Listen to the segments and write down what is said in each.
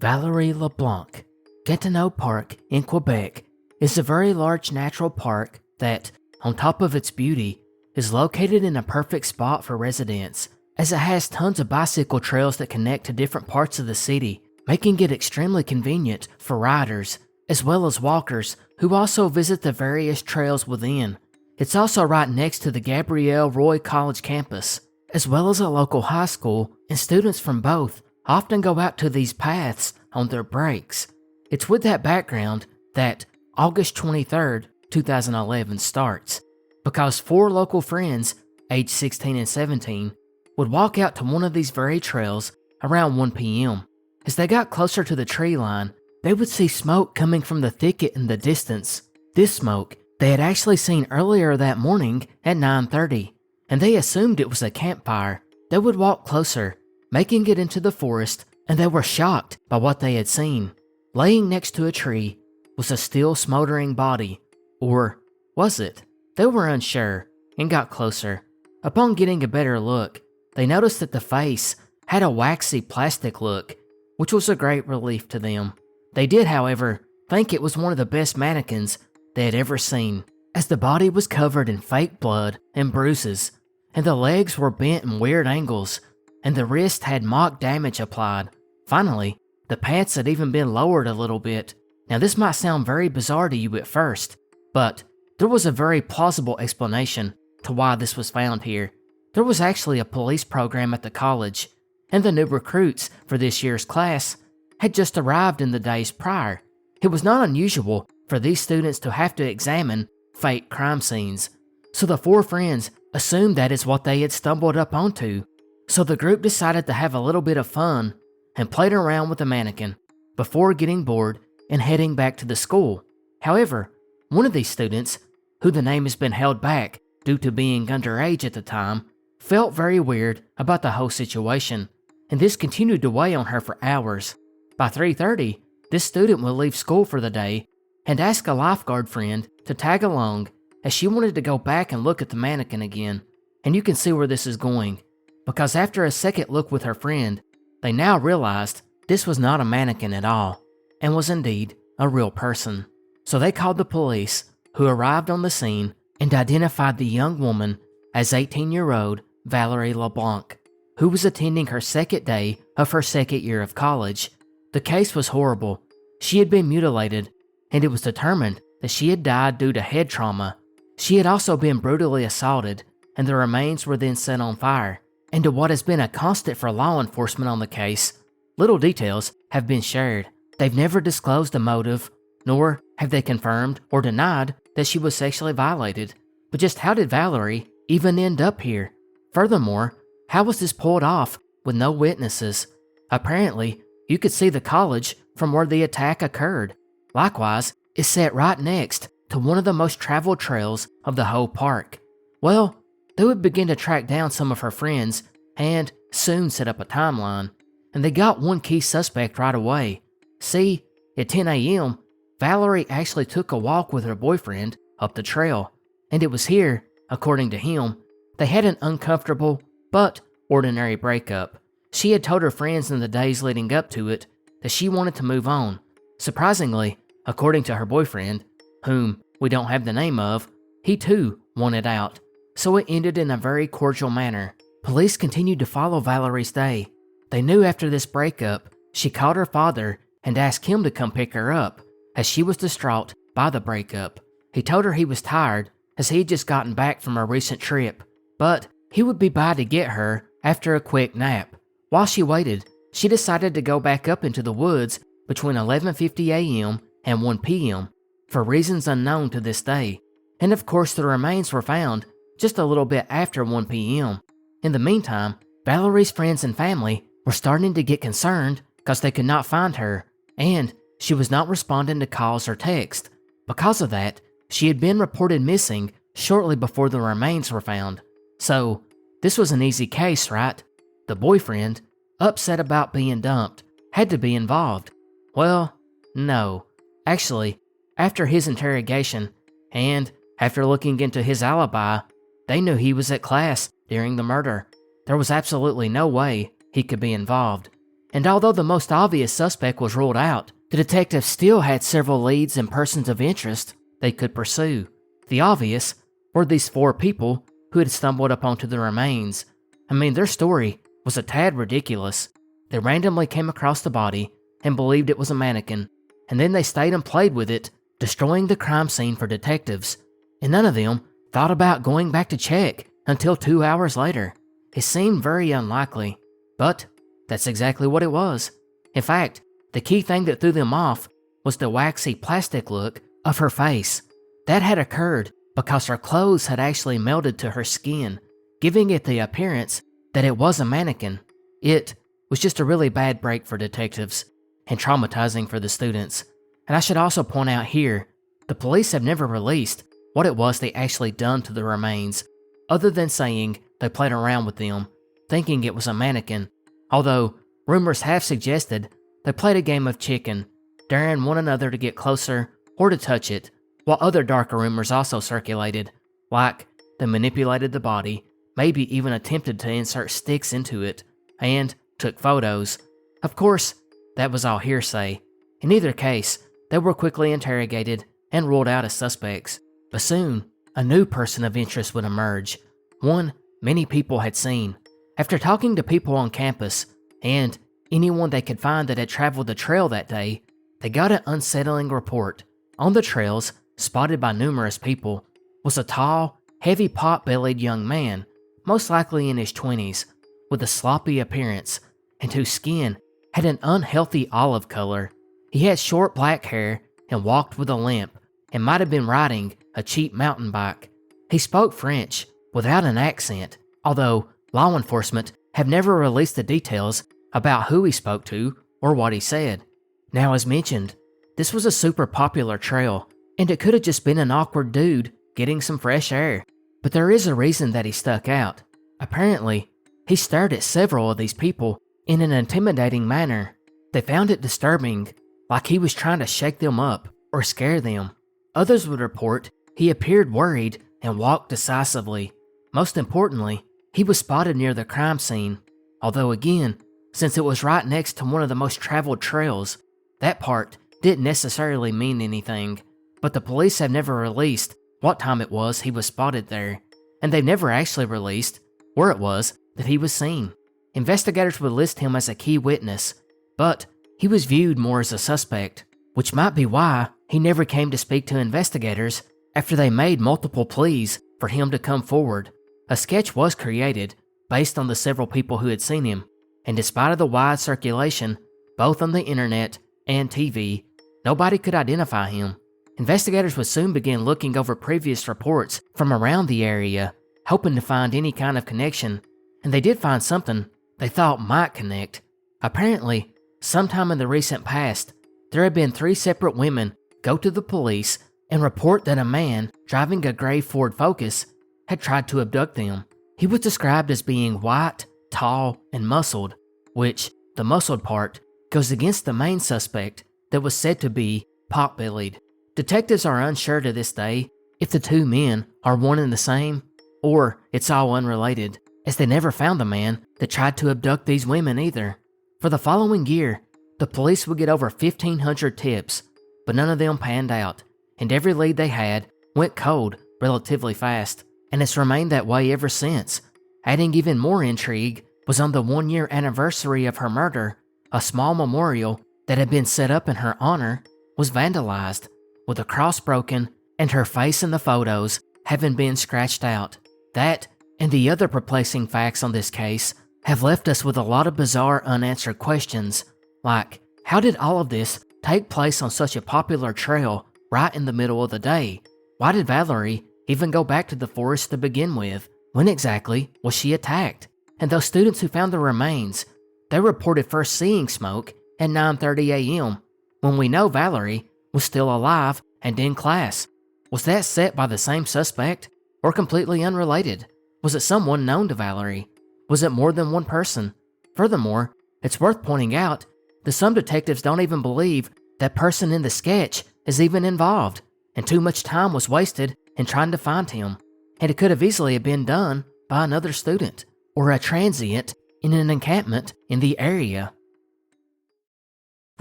Valerie Leblanc. Gatineau Park in Quebec is a very large natural park that, on top of its beauty, is located in a perfect spot for residents, as it has tons of bicycle trails that connect to different parts of the city, making it extremely convenient for riders, as well as walkers who also visit the various trails within. It's also right next to the Gabrielle Roy College campus, as well as a local high school, and students from both often go out to these paths on their breaks. It's with that background that August 23rd, 2011 starts, because 4 local friends, aged 16 and 17, would walk out to one of these very trails around 1 p.m. As they got closer to the tree line, they would see smoke coming from the thicket in the distance. This smoke they had actually seen earlier that morning at 9:30, and they assumed it was a campfire. They would walk closer, making it into the forest, and they were shocked by what they had seen. Laying next to a tree was a still smoldering body, or was it? They were unsure and got closer. Upon getting a better look, they noticed that the face had a waxy plastic look, which was a great relief to them. They did, however, think it was one of the best mannequins they had ever seen, as the body was covered in fake blood and bruises, and the legs were bent in weird angles, and the wrist had mock damage applied. Finally, the pants had even been lowered a little bit. Now this might sound very bizarre to you at first, but there was a very plausible explanation to why this was found here. There was actually a police program at the college, and the new recruits for this year's class had just arrived in the days prior. It was not unusual for these students to have to examine fake crime scenes, so the 4 friends assumed that is what they had stumbled up onto. So the group decided to have a little bit of fun and played around with the mannequin before getting bored and heading back to the school. However, one of these students, who the name has been held back due to being underage at the time, felt very weird about the whole situation, and this continued to weigh on her for hours. By 3:30, this student would leave school for the day and ask a lifeguard friend to tag along, as she wanted to go back and look at the mannequin again. And you can see where this is going, because after a second look with her friend, they now realized this was not a mannequin at all, and was indeed a real person. So they called the police, who arrived on the scene and identified the young woman as 18-year-old Valerie Leblanc, who was attending her second day of her second year of college. The case was horrible. She had been mutilated, and it was determined that she had died due to head trauma. She had also been brutally assaulted, and the remains were then set on fire. And to what has been a constant for law enforcement on the case, little details have been shared. They've never disclosed a motive, nor have they confirmed or denied that she was sexually violated. But just how did Valerie even end up here? Furthermore, how was this pulled off with no witnesses? Apparently, you could see the college from where the attack occurred. Likewise, it's set right next to one of the most traveled trails of the whole park. Well, they would begin to track down some of her friends and soon set up a timeline, and they got one key suspect right away. See, at 10 a.m., Valerie actually took a walk with her boyfriend up the trail, and it was here, according to him, they had an uncomfortable but ordinary breakup. She had told her friends in the days leading up to it that she wanted to move on. Surprisingly, according to her boyfriend, whom we don't have the name of, he too wanted out. So it ended in a very cordial manner. Police continued to follow Valerie's day. They knew after this breakup, she called her father and asked him to come pick her up, as she was distraught by the breakup. He told her he was tired, as he had just gotten back from a recent trip, but he would be by to get her after a quick nap. While she waited, she decided to go back up into the woods between 11:50 a.m. and 1 p.m. for reasons unknown to this day. And of course, the remains were found just a little bit after 1 p.m. In the meantime, Valerie's friends and family were starting to get concerned because they could not find her, and she was not responding to calls or texts. Because of that, she had been reported missing shortly before the remains were found. So, this was an easy case, right? The boyfriend, upset about being dumped, had to be involved. Well, no. Actually, after his interrogation, and after looking into his alibi, they knew he was at class during the murder. There was absolutely no way he could be involved. And although the most obvious suspect was ruled out, the detectives still had several leads and persons of interest they could pursue. The obvious were these 4 people who had stumbled upon the remains. I mean, their story was a tad ridiculous. They randomly came across the body and believed it was a mannequin, and then they stayed and played with it, destroying the crime scene for detectives. And none of them thought about going back to check until 2 hours later. It seemed very unlikely, but that's exactly what it was. In fact, the key thing that threw them off was the waxy plastic look of her face. That had occurred because her clothes had actually melted to her skin, giving it the appearance that it was a mannequin. It was just a really bad break for detectives, and traumatizing for the students. And I should also point out here, the police have never released what it was they actually done to the remains, other than saying they played around with them, thinking it was a mannequin, although rumors have suggested they played a game of chicken, daring one another to get closer or to touch it, while other darker rumors also circulated, like they manipulated the body, maybe even attempted to insert sticks into it, and took photos. Of course, that was all hearsay. In either case, they were quickly interrogated and ruled out as suspects. But soon, a new person of interest would emerge, one many people had seen. After talking to people on campus, and anyone they could find that had traveled the trail that day, they got an unsettling report. On the trails, spotted by numerous people, was a tall, heavy pot-bellied young man, most likely in his 20s, with a sloppy appearance, and whose skin had an unhealthy olive color. He had short black hair and walked with a limp, and might have been riding a cheap mountain bike. He spoke French without an accent, although law enforcement have never released the details about who he spoke to or what he said. Now, as mentioned, this was a super popular trail, and it could have just been an awkward dude getting some fresh air. But there is a reason that he stuck out. Apparently, he stared at several of these people in an intimidating manner. They found it disturbing, like he was trying to shake them up or scare them. Others would report he appeared worried and walked decisively. Most importantly, he was spotted near the crime scene, although again, since it was right next to one of the most traveled trails, that part didn't necessarily mean anything. But the police have never released what time it was he was spotted there, and they've never actually released where it was that he was seen. Investigators would list him as a key witness, but he was viewed more as a suspect, which might be why he never came to speak to investigators after they made multiple pleas for him to come forward. A sketch was created based on the several people who had seen him, and despite of the wide circulation, both on the internet and TV, nobody could identify him. Investigators would soon begin looking over previous reports from around the area, hoping to find any kind of connection, and they did find something they thought might connect. Apparently, sometime in the recent past, there had been 3 separate women go to the police and report that a man driving a gray Ford Focus had tried to abduct them. He was described as being white, tall, and muscled, which, the muscled part, goes against the main suspect that was said to be pot-bellied. Detectives are unsure to this day if the 2 men are one and the same, or it's all unrelated, as they never found the man that tried to abduct these women either. For the following year, the police would get over 1,500 tips, but none of them panned out, and every lead they had went cold relatively fast, and it's remained that way ever since. Adding even more intrigue was on the 1-year anniversary of her murder, a small memorial that had been set up in her honor was vandalized, with a cross broken and her face in the photos having been scratched out. That and the other perplexing facts on this case have left us with a lot of bizarre unanswered questions, like how did all of this take place on such a popular trail right in the middle of the day? Why did Valerie even go back to the forest to begin with? When exactly was she attacked? And those students who found the remains, they reported first seeing smoke at 9:30 a.m. when we know Valerie was still alive and in class. Was that set by the same suspect or completely unrelated? Was it someone known to Valerie? Was it more than one person? Furthermore, it's worth pointing out that some detectives don't even believe that person in the sketch is even involved, and too much time was wasted in trying to find him, and it could have easily been done by another student or a transient in an encampment in the area.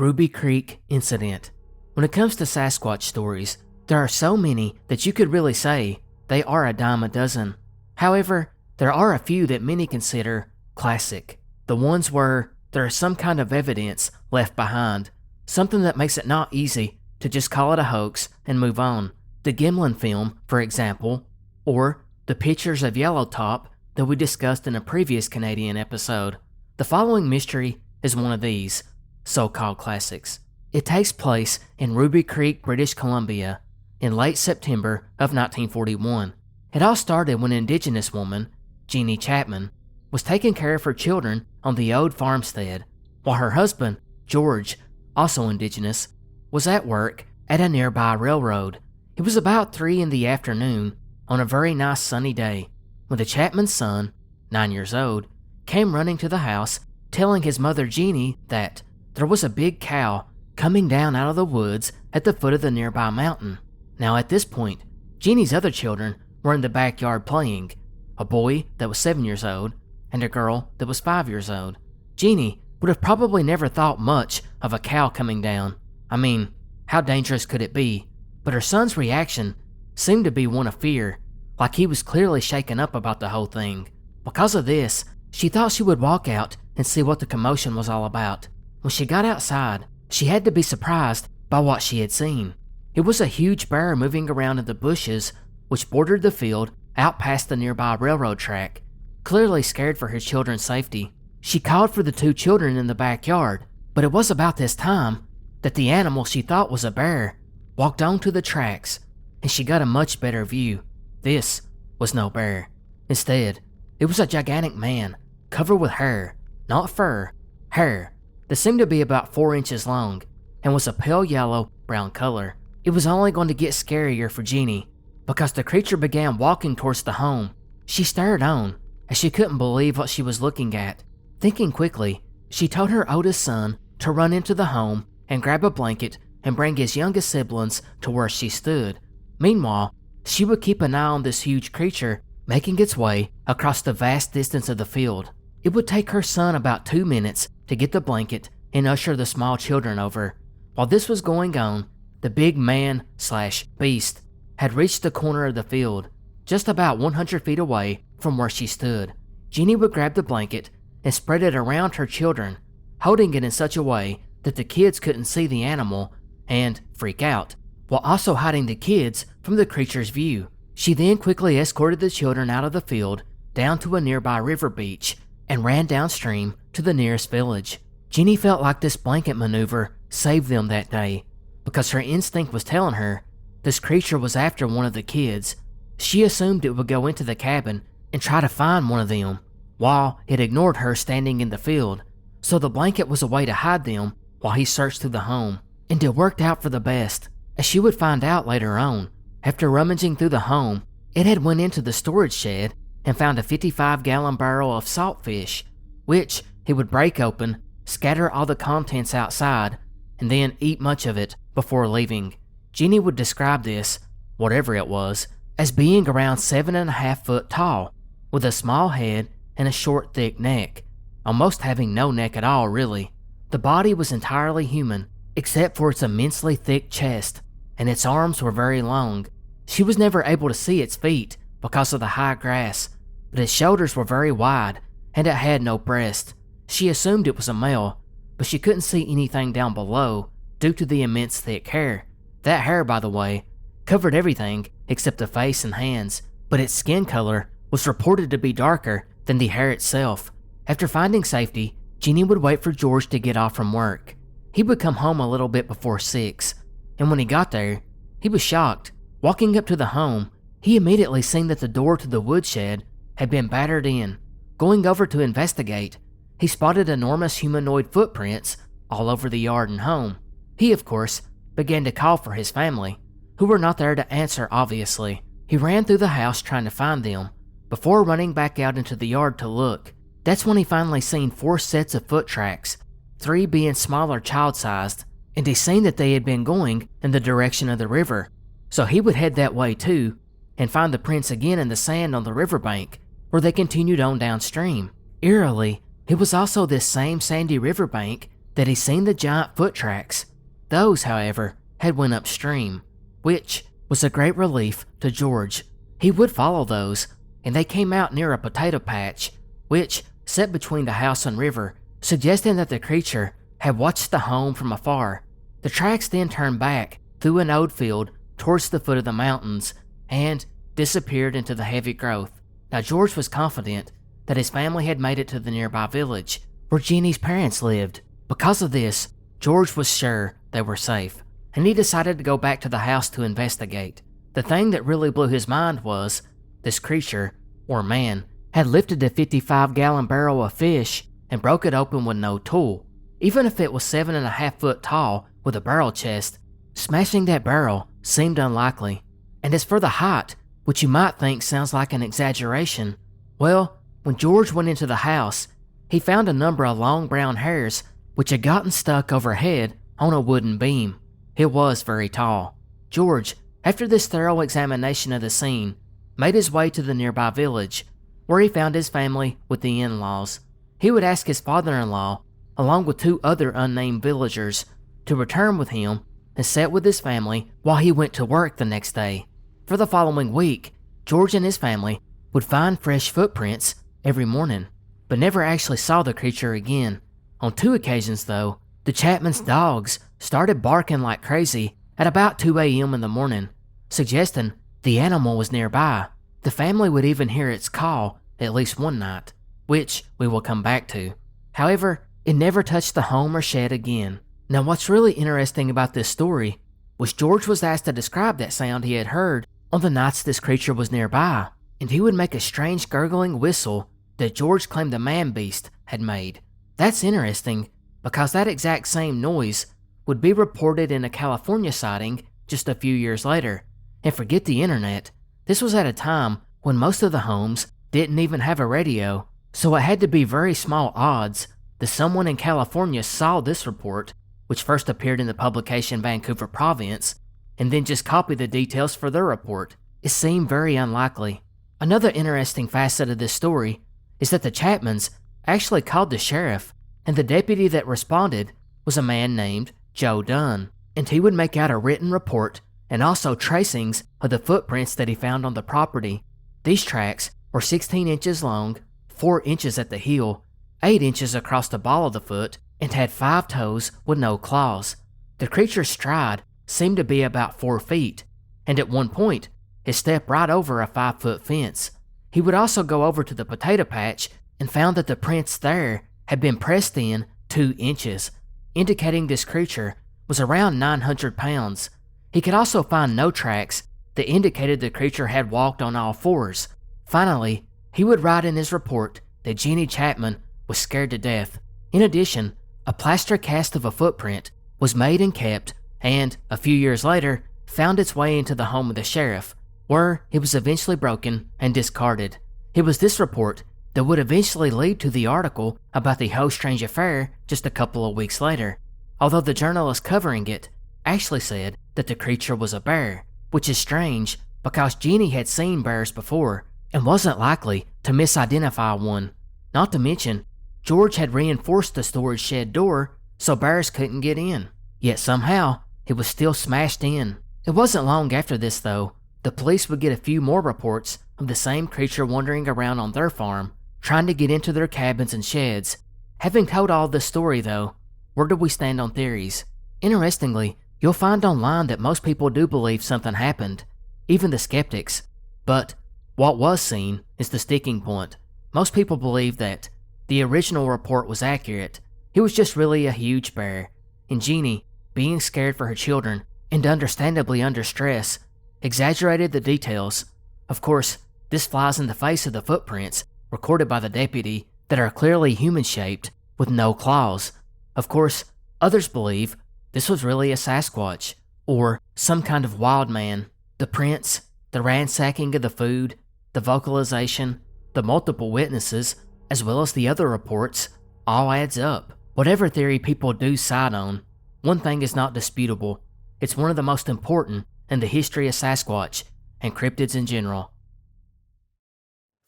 Ruby Creek Incident. When it comes to Sasquatch stories, there are so many that you could really say they are a dime a dozen. However, there are a few that many consider classic. The ones where there is some kind of evidence left behind, something that makes it not easy to just call it a hoax and move on. The Gimlin film, for example, or the pictures of Yellowtop that we discussed in a previous Canadian episode. The following mystery is one of these so-called classics. It takes place in Ruby Creek, British Columbia, in late September of 1941. It all started when an Indigenous woman, Jeannie Chapman, was taking care of her children on the old farmstead, while her husband, George, also Indigenous, was at work at a nearby railroad. It was about 3 in the afternoon on a very nice sunny day when the Chapman's son, 9 years old, came running to the house telling his mother Jeannie that there was a big cow coming down out of the woods at the foot of the nearby mountain. Now at this point, Jeannie's other children were in the backyard playing, a boy that was 7 years old and a girl that was 5 years old. Jeannie would have probably never thought much of a cow coming down. I mean, how dangerous could it be? But her son's reaction seemed to be one of fear, like he was clearly shaken up about the whole thing. Because of this, she thought she would walk out and see what the commotion was all about. When she got outside, she had to be surprised by what she had seen. It was a huge bear moving around in the bushes which bordered the field out past the nearby railroad track. Clearly scared for her children's safety, she called for the 2 children in the backyard, but it was about this time that the animal she thought was a bear walked onto the tracks, and she got a much better view. This was no bear. Instead, it was a gigantic man covered with hair, not fur, hair that seemed to be about 4 inches long and was a pale yellow-brown color. It was only going to get scarier for Jeannie because the creature began walking towards the home. She stared on as she couldn't believe what she was looking at. Thinking quickly, she told her oldest son to run into the home and grab a blanket and bring his youngest siblings to where she stood. Meanwhile, she would keep an eye on this huge creature making its way across the vast distance of the field. It would take her son about 2 minutes to get the blanket and usher the small children over. While this was going on, the big man/beast had reached the corner of the field, just about 100 feet away from where she stood. Jeannie would grab the blanket and spread it around her children, holding it in such a way that the kids couldn't see the animal and freak out, while also hiding the kids from the creature's view. She then quickly escorted the children out of the field down to a nearby river beach and ran downstream to the nearest village. Jeannie felt like this blanket maneuver saved them that day because her instinct was telling her this creature was after one of the kids. She assumed it would go into the cabin and try to find one of them, while it ignored her standing in the field, so the blanket was a way to hide them while he searched through the home. And it worked out for the best, as she would find out later on. After rummaging through the home, it had went into the storage shed and found a 55-gallon barrel of saltfish, which he would break open, scatter all the contents outside, and then eat much of it before leaving. Jeannie would describe this, whatever it was, as being around 7.5 foot tall, with a small head and a short, thick neck, almost having no neck at all, really. The body was entirely human, except for its immensely thick chest, and its arms were very long. She was never able to see its feet because of the high grass, but its shoulders were very wide, and it had no breast. She assumed it was a male, but she couldn't see anything down below due to the immense thick hair. That hair, by the way, covered everything except the face and hands, but its skin color was reported to be darker than the hair itself. After finding safety, Jeannie would wait for George to get off from work. He would come home a little bit before 6, and when he got there, he was shocked. Walking up to the home, he immediately seen that the door to the woodshed had been battered in. Going over to investigate, he spotted enormous humanoid footprints all over the yard and home. He, of course, began to call for his family, who were not there to answer, obviously. He ran through the house trying to find them, before running back out into the yard to look. That's when he finally seen 4 sets of foot tracks, 3 being smaller child-sized, and he seen that they had been going in the direction of the river. So he would head that way too, and find the prints again in the sand on the riverbank, where they continued on downstream. Eerily, it was also this same sandy riverbank that he seen the giant foot tracks. Those, however, had went upstream, which was a great relief to George. He would follow those, and they came out near a potato patch, which sat between the house and river, suggesting that the creature had watched the home from afar. The tracks then turned back through an oat field towards the foot of the mountains and disappeared into the heavy growth. Now George was confident that his family had made it to the nearby village where Jeannie's parents lived. Because of this, George was sure they were safe, and he decided to go back to the house to investigate. The thing that really blew his mind was this creature, or man, had lifted a 55-gallon barrel of fish and broke it open with no tool. Even if it was 7.5 foot tall with a barrel chest, smashing that barrel seemed unlikely. And as for the height, which you might think sounds like an exaggeration, well, when George went into the house, he found a number of long brown hairs which had gotten stuck overhead on a wooden beam. It was very tall. George, after this thorough examination of the scene, made his way to the nearby village, where he found his family with the in-laws. He would ask his father-in-law, along with 2 other unnamed villagers, to return with him and sit with his family while he went to work the next day. For the following week, George and his family would find fresh footprints every morning, but never actually saw the creature again. On 2 occasions, though, the Chapman's dogs started barking like crazy at about 2 a.m. in the morning, suggesting the animal was nearby. The family would even hear its call at least one night, which we will come back to. However, it never touched the home or shed again. Now, what's really interesting about this story was George was asked to describe that sound he had heard on the nights this creature was nearby, and he would make a strange gurgling whistle that George claimed the man-beast had made. That's interesting because that exact same noise would be reported in a California sighting just a few years later. And forget the internet, this was at a time when most of the homes didn't even have a radio, so it had to be very small odds that someone in California saw this report, which first appeared in the publication Vancouver Province, and then just copied the details for their report. It seemed very unlikely. Another interesting facet of this story is that the Chapmans actually called the sheriff, and the deputy that responded was a man named Joe Dunn, and he would make out a written report and also tracings of the footprints that he found on the property. These tracks were 16 inches long, 4 inches at the heel, 8 inches across the ball of the foot, and had 5 toes with no claws. The creature's stride seemed to be about 4 feet, and at one point, he stepped right over a 5-foot fence. He would also go over to the potato patch and found that the prints there had been pressed in 2 inches, indicating this creature was around 900 pounds. He could also find no tracks that indicated the creature had walked on all 4s. Finally, he would write in his report that Jeannie Chapman was scared to death. In addition, a plaster cast of a footprint was made and kept, and a few years later, found its way into the home of the sheriff, where it was eventually broken and discarded. It was this report that would eventually lead to the article about the whole strange affair just a couple of weeks later, although the journalist covering it actually said that the creature was a bear, which is strange because Jeannie had seen bears before and wasn't likely to misidentify one. Not to mention, George had reinforced the storage shed door so bears couldn't get in, yet somehow it was still smashed in. It wasn't long after this, though, the police would get a few more reports of the same creature wandering around on their farm, trying to get into their cabins and sheds. Having told all this story, though, where do we stand on theories? Interestingly, you'll find online that most people do believe something happened, even the skeptics. But what was seen is the sticking point. Most people believe that the original report was accurate. It was just really a huge bear, and Jeannie, being scared for her children and understandably under stress, exaggerated the details. Of course, this flies in the face of the footprints recorded by the deputy that are clearly human-shaped with no claws. Of course, others believe this was really a Sasquatch or some kind of wild man. The prints, the ransacking of the food, the vocalization, the multiple witnesses, as well as the other reports, all adds up. Whatever theory people do side on, one thing is not disputable. It's one of the most important in the history of Sasquatch and cryptids in general.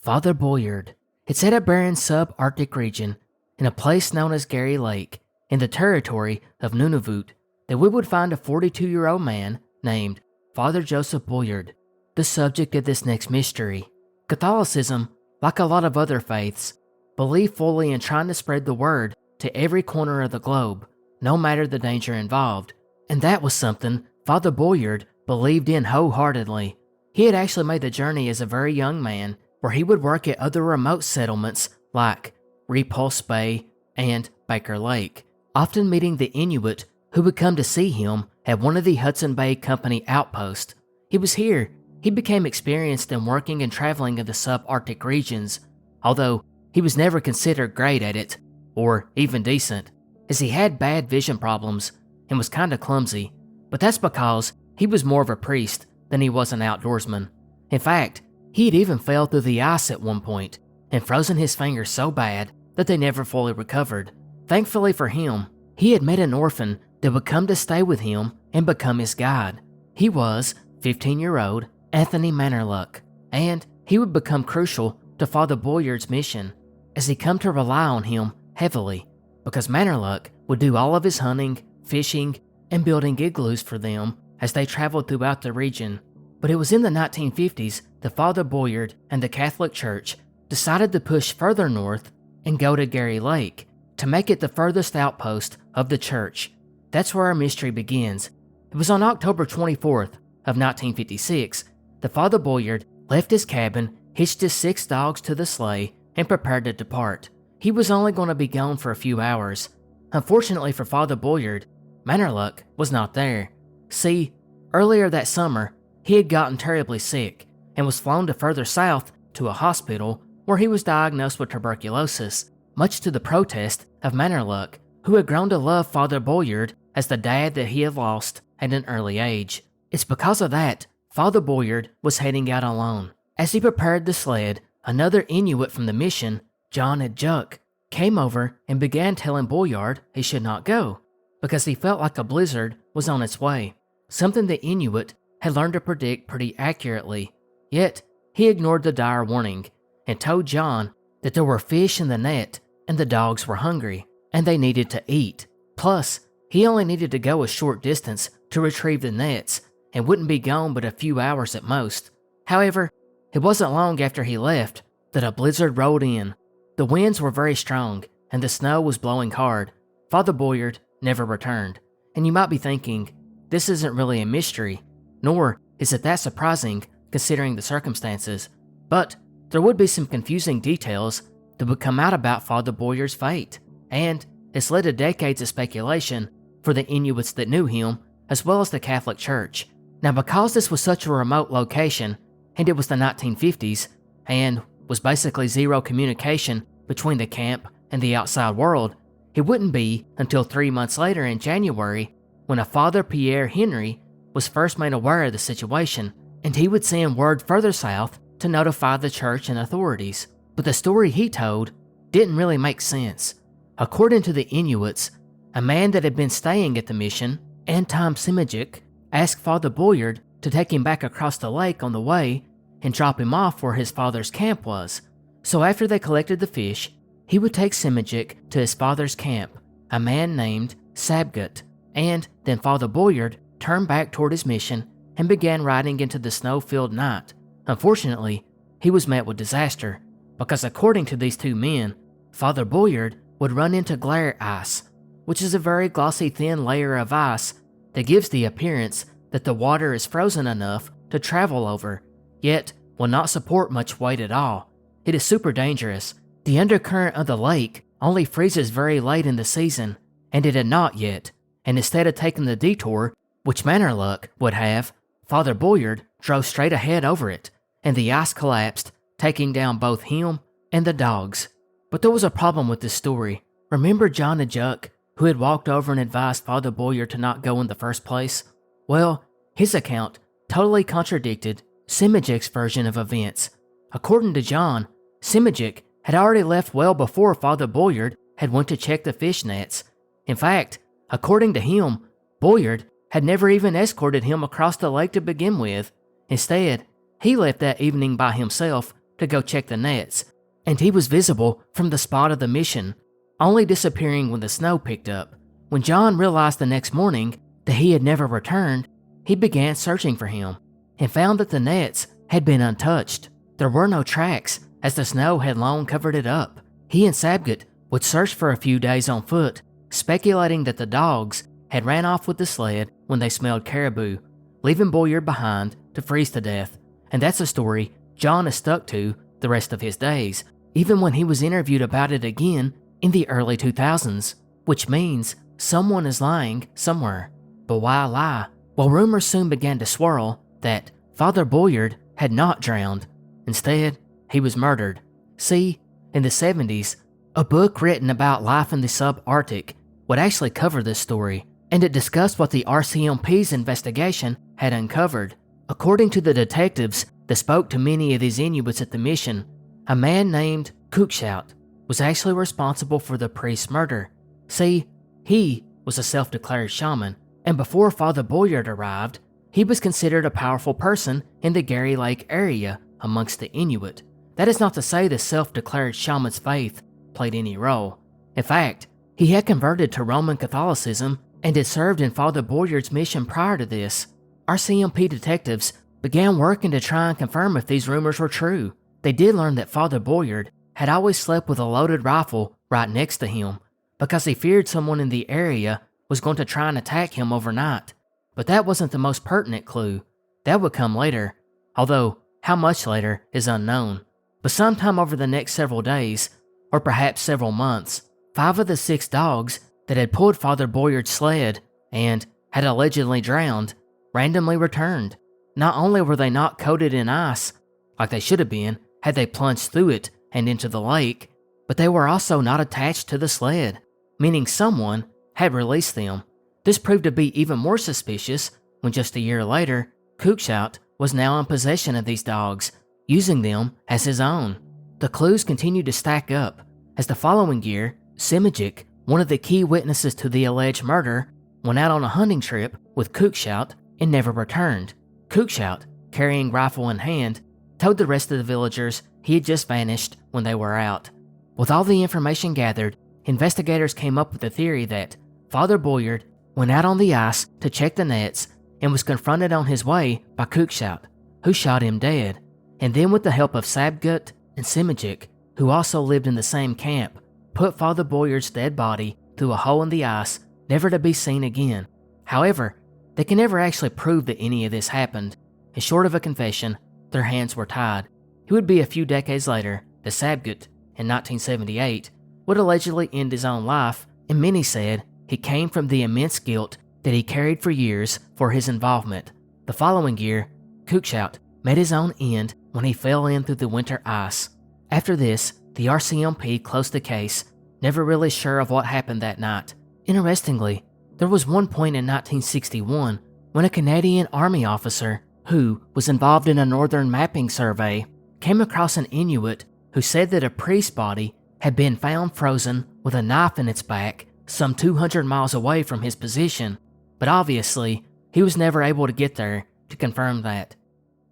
Father Buliard. It's at a barren subarctic region in a place known as Gary Lake in the territory of Nunavut that we would find a 42-year-old man named Father Joseph Buliard, the subject of this next mystery. Catholicism, like a lot of other faiths, believed fully in trying to spread the word to every corner of the globe, no matter the danger involved, and that was something Father Buliard believed in wholeheartedly. He had actually made the journey as a very young man, where he would work at other remote settlements like Repulse Bay and Baker Lake, often meeting the Inuit who would come to see him at one of the Hudson Bay Company outposts. It was here he became experienced in working and traveling in the subarctic regions, although he was never considered great at it, or even decent, as he had bad vision problems and was kinda clumsy, but that's because he was more of a priest than he was an outdoorsman. In fact, he had even fell through the ice at one point and frozen his fingers so bad that they never fully recovered. Thankfully for him, he had met an orphan that would come to stay with him and become his guide. He was 15-year-old Anthony Mannerluck, and he would become crucial to Father Buliard's mission, as he come to rely on him heavily, because Mannerluck would do all of his hunting, fishing, and building igloos for them as they traveled throughout the region. But it was in the 1950s that Father Buliard and the Catholic Church decided to push further north and go to Gary Lake to make it the furthest outpost of the church. That's where our mystery begins. It was on October 24th of 1956 that Father Buliard left his cabin, hitched his 6 dogs to the sleigh, and prepared to depart. He was only going to be gone for a few hours. Unfortunately for Father Buliard, Mannerluck was not there. See, earlier that summer, he had gotten terribly sick and was flown to further south to a hospital where he was diagnosed with tuberculosis, much to the protest of Mannerluck, who had grown to love Father Buliard as the dad that he had lost at an early age. It's because of that Father Buliard was heading out alone. As he prepared the sled, another Inuit from the mission, John Adjuk, came over and began telling Buliard he should not go, because he felt like a blizzard was on its way, something the Inuit had learned to predict pretty accurately. Yet, he ignored the dire warning and told John that there were fish in the net and the dogs were hungry and they needed to eat. Plus, he only needed to go a short distance to retrieve the nets and wouldn't be gone but a few hours at most. However, it wasn't long after he left that a blizzard rolled in. The winds were very strong and the snow was blowing hard. Father Buliard never returned. And you might be thinking, this isn't really a mystery, nor is it that surprising considering the circumstances. But there would be some confusing details that would come out about Father Buliard's fate, and it's led to decades of speculation for the Inuits that knew him, as well as the Catholic Church. Now, because this was such a remote location, and it was the 1950s, and was basically zero communication between the camp and the outside world, it wouldn't be until 3 months later in January when a Father Pierre Henry was first made aware of the situation, and he would send word further south to notify the church and authorities. But the story he told didn't really make sense. According to the Inuits, a man that had been staying at the mission, Anton Simijic, asked Father Buliard to take him back across the lake on the way and drop him off where his father's camp was. So after they collected the fish, he would take Simijic to his father's camp, a man named Sabgut, and then Father Buliard turned back toward his mission and began riding into the snow-filled night. Unfortunately, he was met with disaster, because according to these two men, Father Buliard would run into glare ice, which is a very glossy thin layer of ice that gives the appearance that the water is frozen enough to travel over, yet will not support much weight at all. It is super dangerous. The undercurrent of the lake only freezes very late in the season, and it had not yet, and instead of taking the detour, which Mannerluck would have, Father Buliard drove straight ahead over it, and the ice collapsed, taking down both him and the dogs. But there was a problem with this story. Remember John Adjuk, who had walked over and advised Father Buliard to not go in the first place? Well, his account totally contradicted Simijic's version of events. According to John, Simijic had already left well before Father Buliard had went to check the fish nets. In fact, according to him, Buliard had never even escorted him across the lake to begin with. Instead, he left that evening by himself to go check the nets, and he was visible from the spot of the mission, only disappearing when the snow picked up. When John realized the next morning that he had never returned, he began searching for him and found that the nets had been untouched. There were no tracks, as the snow had long covered it up. He and Sabgut would search for a few days on foot, speculating that the dogs had ran off with the sled when they smelled caribou, leaving Buliard behind to freeze to death. And that's a story John has stuck to the rest of his days, even when he was interviewed about it again in the early 2000s, which means someone is lying somewhere. But why lie? Well, rumors soon began to swirl that Father Buliard had not drowned. Instead, he was murdered. See, in the 70s, a book written about life in the subarctic would actually cover this story, and it discussed what the RCMP's investigation had uncovered. According to the detectives that spoke to many of these Inuits at the mission, a man named Cookshout was actually responsible for the priest's murder. See, he was a self-declared shaman, and before Father Buliard arrived, he was considered a powerful person in the Gary Lake area amongst the Inuit. That is not to say the self-declared shaman's faith played any role. In fact, he had converted to Roman Catholicism and had served in Father Buliard's mission prior to this. RCMP detectives began working to try and confirm if these rumors were true. They did learn that Father Buliard had always slept with a loaded rifle right next to him because he feared someone in the area was going to try and attack him overnight. But that wasn't the most pertinent clue. That would come later, although how much later is unknown. But sometime over the next several days, or perhaps several months, 5 of the 6 dogs that had pulled Father Buliard's sled and had allegedly drowned randomly returned. Not only were they not coated in ice, like they should have been had they plunged through it and into the lake, but they were also not attached to the sled, meaning someone had released them. This proved to be even more suspicious when just a year later, Cookshout was now in possession of these dogs, using them as his own. The clues continued to stack up, as the following year, Simijic, one of the key witnesses to the alleged murder, went out on a hunting trip with Cookshout and never returned. Cookshout, carrying rifle in hand, told the rest of the villagers he had just vanished when they were out. With all the information gathered, investigators came up with the theory that Father Buliard went out on the ice to check the nets and was confronted on his way by Cookshout, who shot him dead, and then with the help of Sabgut and Simijic, who also lived in the same camp, put Father Buliard's dead body through a hole in the ice, never to be seen again. However, they can never actually prove that any of this happened, and short of a confession, their hands were tied. It would be a few decades later that Sabgut, in 1978, would allegedly end his own life, and many said he came from the immense guilt that he carried for years for his involvement. The following year, Cookshout met his own end when he fell in through the winter ice. After this, the RCMP closed the case, never really sure of what happened that night. Interestingly, there was one point in 1961 when a Canadian Army officer who was involved in a northern mapping survey came across an Inuit who said that a priest's body had been found frozen with a knife in its back some 200 miles away from his position, but obviously he was never able to get there to confirm that.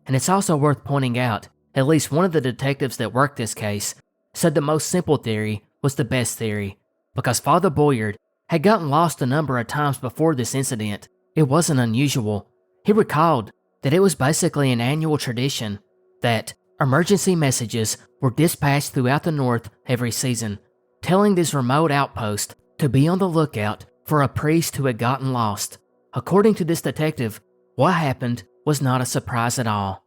And it's also worth pointing out, at least one of the detectives that worked this case said the most simple theory was the best theory, because Father Buliard had gotten lost a number of times before this incident. It wasn't unusual. He recalled that it was basically an annual tradition that emergency messages were dispatched throughout the North every season, telling this remote outpost to be on the lookout for a priest who had gotten lost. According to this detective, what happened was not a surprise at all.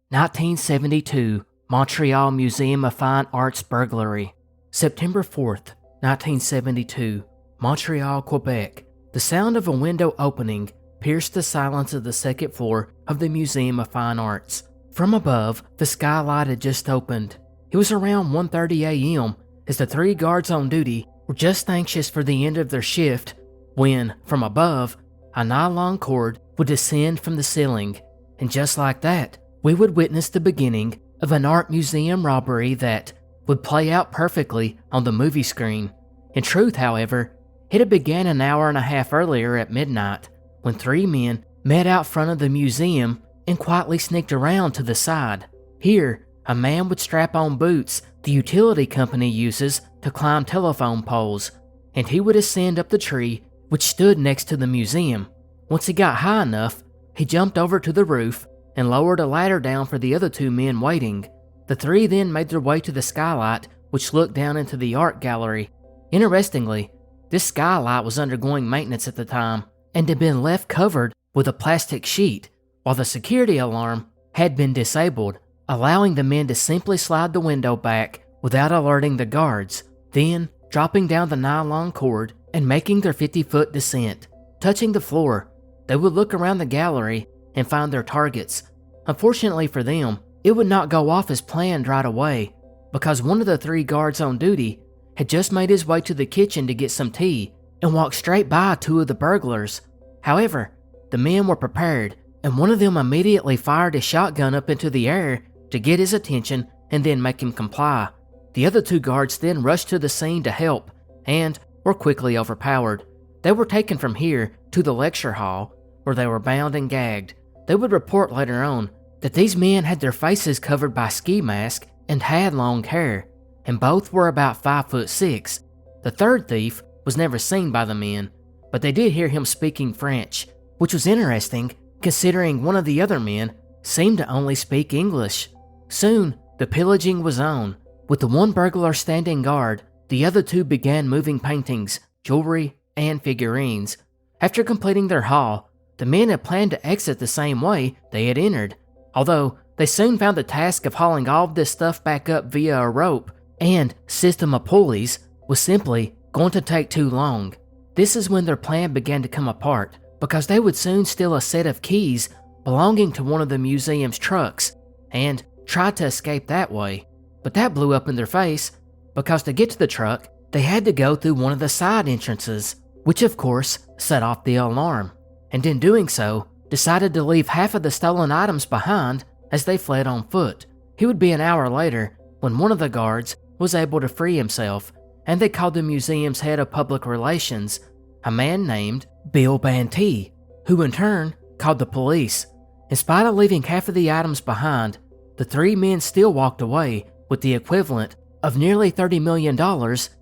1972 Montreal Museum of Fine Arts burglary. September 4th, 1972, Montreal, Quebec. The sound of a window opening pierced the silence of the second floor of the Museum of Fine Arts. From above, the skylight had just opened. It was around 1:30 a.m. as the 3 guards on duty were just anxious for the end of their shift when, from above, a nylon cord would descend from the ceiling, and just like that, we would witness the beginning of an art museum robbery that would play out perfectly on the movie screen. In truth, however, it had began an hour and a half earlier at midnight when 3 men met out front of the museum and quietly sneaked around to the side. Here, a man would strap on boots the utility company uses to climb telephone poles, and he would ascend up the tree which stood next to the museum. Once he got high enough, he jumped over to the roof and lowered a ladder down for the other 2 men waiting. The 3 then made their way to the skylight which looked down into the art gallery. Interestingly, this skylight was undergoing maintenance at the time and had been left covered with a plastic sheet, while the security alarm had been disabled, allowing the men to simply slide the window back without alerting the guards, then dropping down the nylon cord and making their 50-foot descent. Touching the floor, they would look around the gallery and find their targets. Unfortunately for them, it would not go off as planned right away, because one of the 3 guards on duty had just made his way to the kitchen to get some tea and walked straight by 2 of the burglars. However, the men were prepared, and one of them immediately fired his shotgun up into the air to get his attention and then make him comply. The other 2 guards then rushed to the scene to help and were quickly overpowered. They were taken from here to the lecture hall where they were bound and gagged. They would report later on that these men had their faces covered by ski masks and had long hair, and both were about 5'6". The 3rd thief was never seen by the men, but they did hear him speaking French, which was interesting considering one of the other men seemed to only speak English. Soon, the pillaging was on. With the 1 burglar standing guard, the other 2 began moving paintings, jewelry, and figurines. After completing their haul, the men had planned to exit the same way they had entered, although they soon found the task of hauling all of this stuff back up via a rope and system of pulleys was simply going to take too long. This is when their plan began to come apart, because they would soon steal a set of keys belonging to one of the museum's trucks and tried to escape that way. But that blew up in their face, because to get to the truck, they had to go through one of the side entrances, which of course set off the alarm, and in doing so, decided to leave half of the stolen items behind as they fled on foot. It would be an hour later when one of the guards was able to free himself, and they called the museum's head of public relations, a man named Bill Bantee, who in turn called the police. In spite of leaving half of the items behind, the 3 men still walked away with the equivalent of nearly $30 million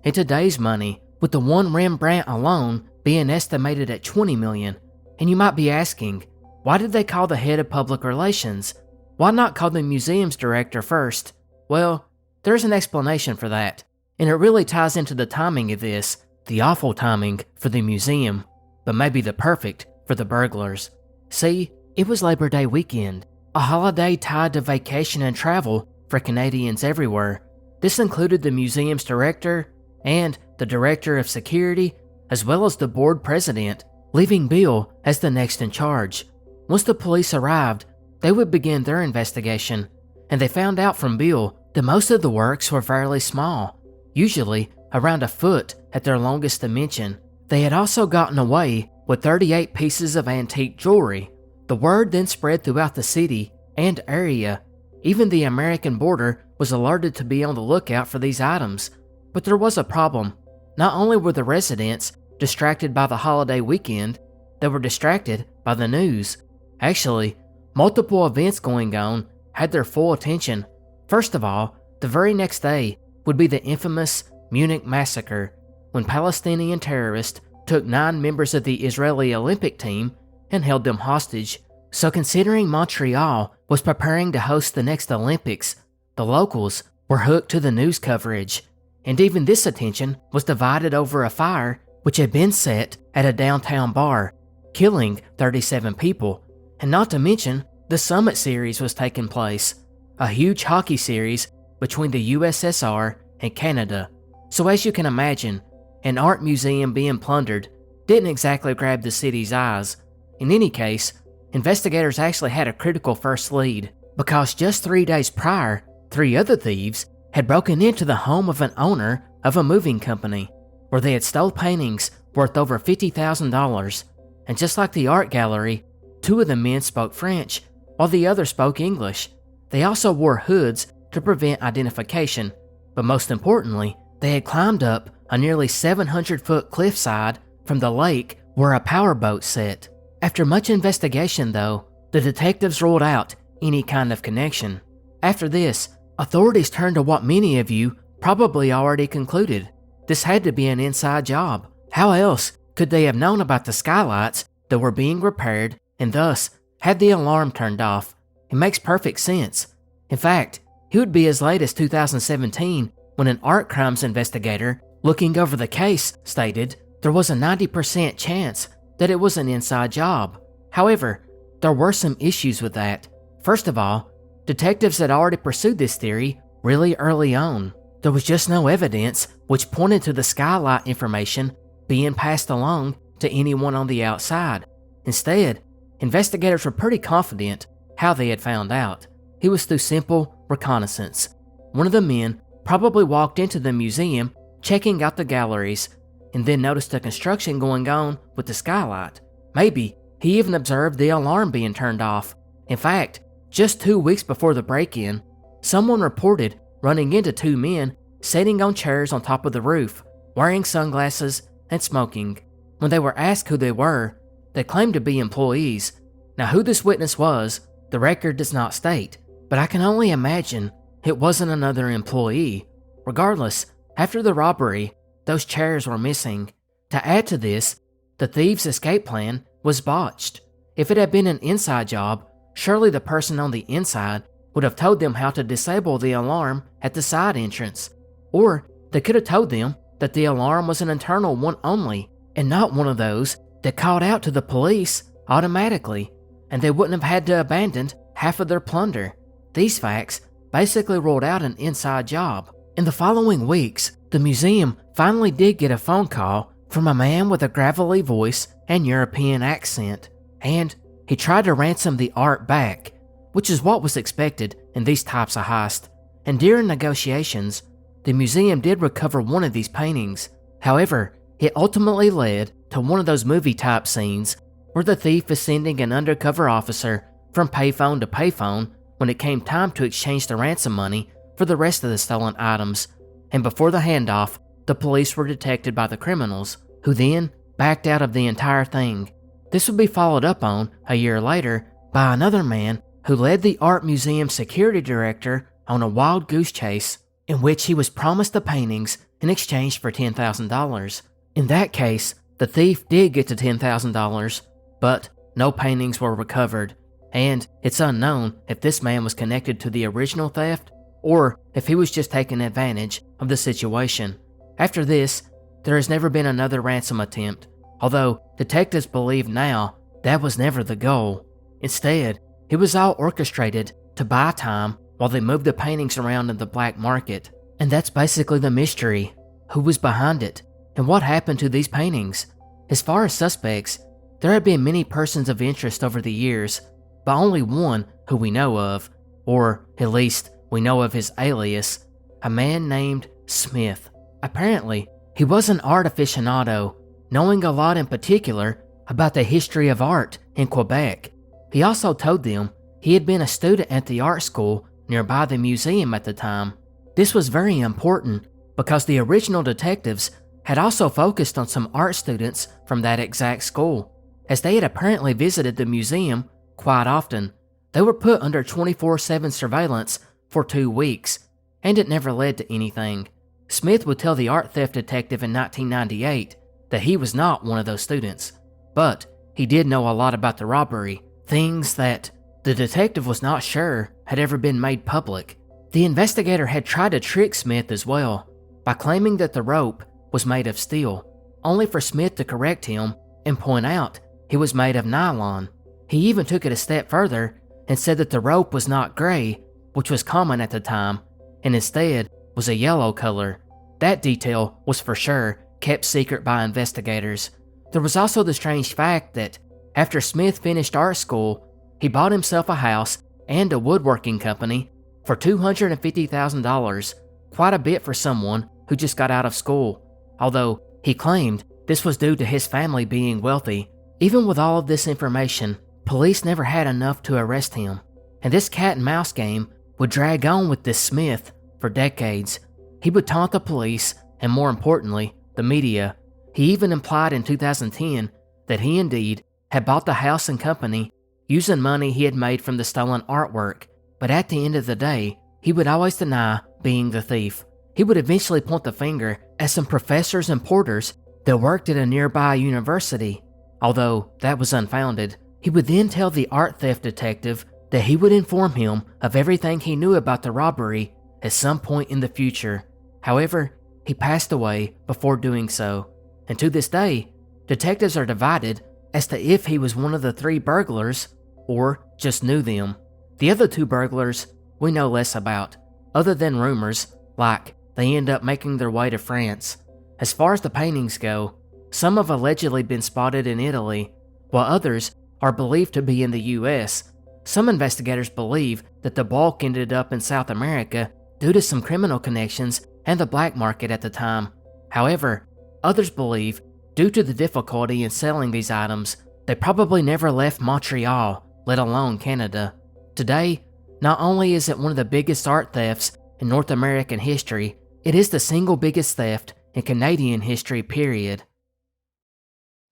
in today's money, with the 1 Rembrandt alone being estimated at $20 million. And you might be asking, why did they call the head of public relations? Why not call the museum's director first? Well, there's an explanation for that, and it really ties into the timing of this, the awful timing for the museum, but maybe the perfect for the burglars. See, it was Labor Day weekend, a holiday tied to vacation and travel for Canadians everywhere. This included the museum's director and the director of security, as well as the board president, leaving Bill as the next in charge. Once the police arrived, they would begin their investigation, and they found out from Bill that most of the works were fairly small, usually around a foot at their longest dimension. They had also gotten away with 38 pieces of antique jewelry. The word then spread throughout the city and area. Even the American border was alerted to be on the lookout for these items. But there was a problem. Not only were the residents distracted by the holiday weekend, they were distracted by the news. Actually, multiple events going on had their full attention. First of all, the very next day would be the infamous Munich massacre, when Palestinian terrorists took 9 members of the Israeli Olympic team and held them hostage. So considering Montreal was preparing to host the next Olympics, the locals were hooked to the news coverage, and even this attention was divided over a fire which had been set at a downtown bar, killing 37 people. And not to mention, the Summit Series was taking place, a huge hockey series between the USSR and Canada. So as you can imagine, an art museum being plundered didn't exactly grab the city's eyes. In any case, investigators actually had a critical first lead, because just 3 days prior, 3 other thieves had broken into the home of an owner of a moving company, where they had stole paintings worth over $50,000. And just like the art gallery, 2 of the men spoke French, while the other spoke English. They also wore hoods to prevent identification, but most importantly, they had climbed up a nearly 700-foot cliffside from the lake where a powerboat set. After much investigation though, the detectives ruled out any kind of connection. After this, authorities turned to what many of you probably already concluded. this had to be an inside job. How else could they have known about the skylights that were being repaired and thus had the alarm turned off? It makes perfect sense. In fact, it would be as late as 2017 when an art crimes investigator looking over the case stated there was a 90% chance that it was an inside job. However, there were some issues with that. First of all, detectives had already pursued this theory really early on. There was just no evidence which pointed to the skylight information being passed along to anyone on the outside. Instead, investigators were pretty confident how they had found out. It was through simple reconnaissance. One of the men probably walked into the museum checking out the galleries and then noticed the construction going on with the skylight. Maybe he even observed the alarm being turned off. In fact, just 2 weeks before the break-in, someone reported running into two men sitting on chairs on top of the roof, wearing sunglasses and smoking. When they were asked who they were, they claimed to be employees. Now, who this witness was, the record does not state, but I can only imagine it wasn't another employee. Regardless, after the robbery, those chairs were missing. To add to this, the thieves' escape plan was botched. If it had been an inside job, surely the person on the inside would have told them how to disable the alarm at the side entrance. Or they could have told them that the alarm was an internal one only, and not one of those that called out to the police automatically, and they wouldn't have had to abandon half of their plunder. These facts basically ruled out an inside job. In the following weeks, the museum finally did get a phone call from a man with a gravelly voice and European accent, and he tried to ransom the art back, which is what was expected in these types of heists. And during negotiations, the museum did recover one of these paintings. However, it ultimately led to one of those movie-type scenes where the thief is sending an undercover officer from payphone to payphone when it came time to exchange the ransom money for the rest of the stolen items. And before the handoff, the police were detected by the criminals, who then backed out of the entire thing. This would be followed up on a year later by another man who led the art museum security director on a wild goose chase in which he was promised the paintings in exchange for $10,000. In that case, the thief did get to $10,000, but no paintings were recovered, and it's unknown if this man was connected to the original theft or if he was just taking advantage of the situation. After this, there has never been another ransom attempt, although detectives believe now that was never the goal. Instead, it was all orchestrated to buy time while they moved the paintings around in the black market. And that's basically the mystery. Who was behind it? And what happened to these paintings? As far as suspects, there have been many persons of interest over the years, but only one who we know of, or at least we know of his alias, a man named Smith. Apparently, he was an art aficionado, knowing a lot in particular about the history of art in Quebec. He also told them he had been a student at the art school nearby the museum at the time. This was very important because the original detectives had also focused on some art students from that exact school. As they had apparently visited the museum quite often, they were put under 24/7 surveillance for 2 weeks, and it never led to anything. Smith would tell the art theft detective in 1998 that he was not one of those students, but he did know a lot about the robbery, things that the detective was not sure had ever been made public. The investigator had tried to trick Smith as well by claiming that the rope was made of steel, only for Smith to correct him and point out it was made of nylon. He even took it a step further and said that the rope was not gray, which was common at the time, and instead was a yellow color. That detail was for sure kept secret by investigators. There was also the strange fact that after Smith finished art school, he bought himself a house and a woodworking company for $250,000, quite a bit for someone who just got out of school, although he claimed this was due to his family being wealthy. Even with all of this information, police never had enough to arrest him, and this cat and mouse game would drag on with this Smith for decades. He would taunt the police, and more importantly, the media. He even implied in 2010 that he indeed had bought the house and company using money he had made from the stolen artwork, but at the end of the day, he would always deny being the thief. He would eventually point the finger as some professors and porters that worked at a nearby university. Although that was unfounded, he would then tell the art theft detective that he would inform him of everything he knew about the robbery at some point in the future. However, he passed away before doing so, and to this day, detectives are divided as to if he was one of the 3 burglars or just knew them. The other 2 burglars we know less about, other than rumors like they end up making their way to France. As far as the paintings go, some have allegedly been spotted in Italy, while others are believed to be in the US. Some investigators believe that the bulk ended up in South America due to some criminal connections and the black market at the time. However, others believe, due to the difficulty in selling these items, they probably never left Montreal, let alone Canada. Today, not only is it one of the biggest art thefts in North American history, it is the single biggest theft in Canadian history, period.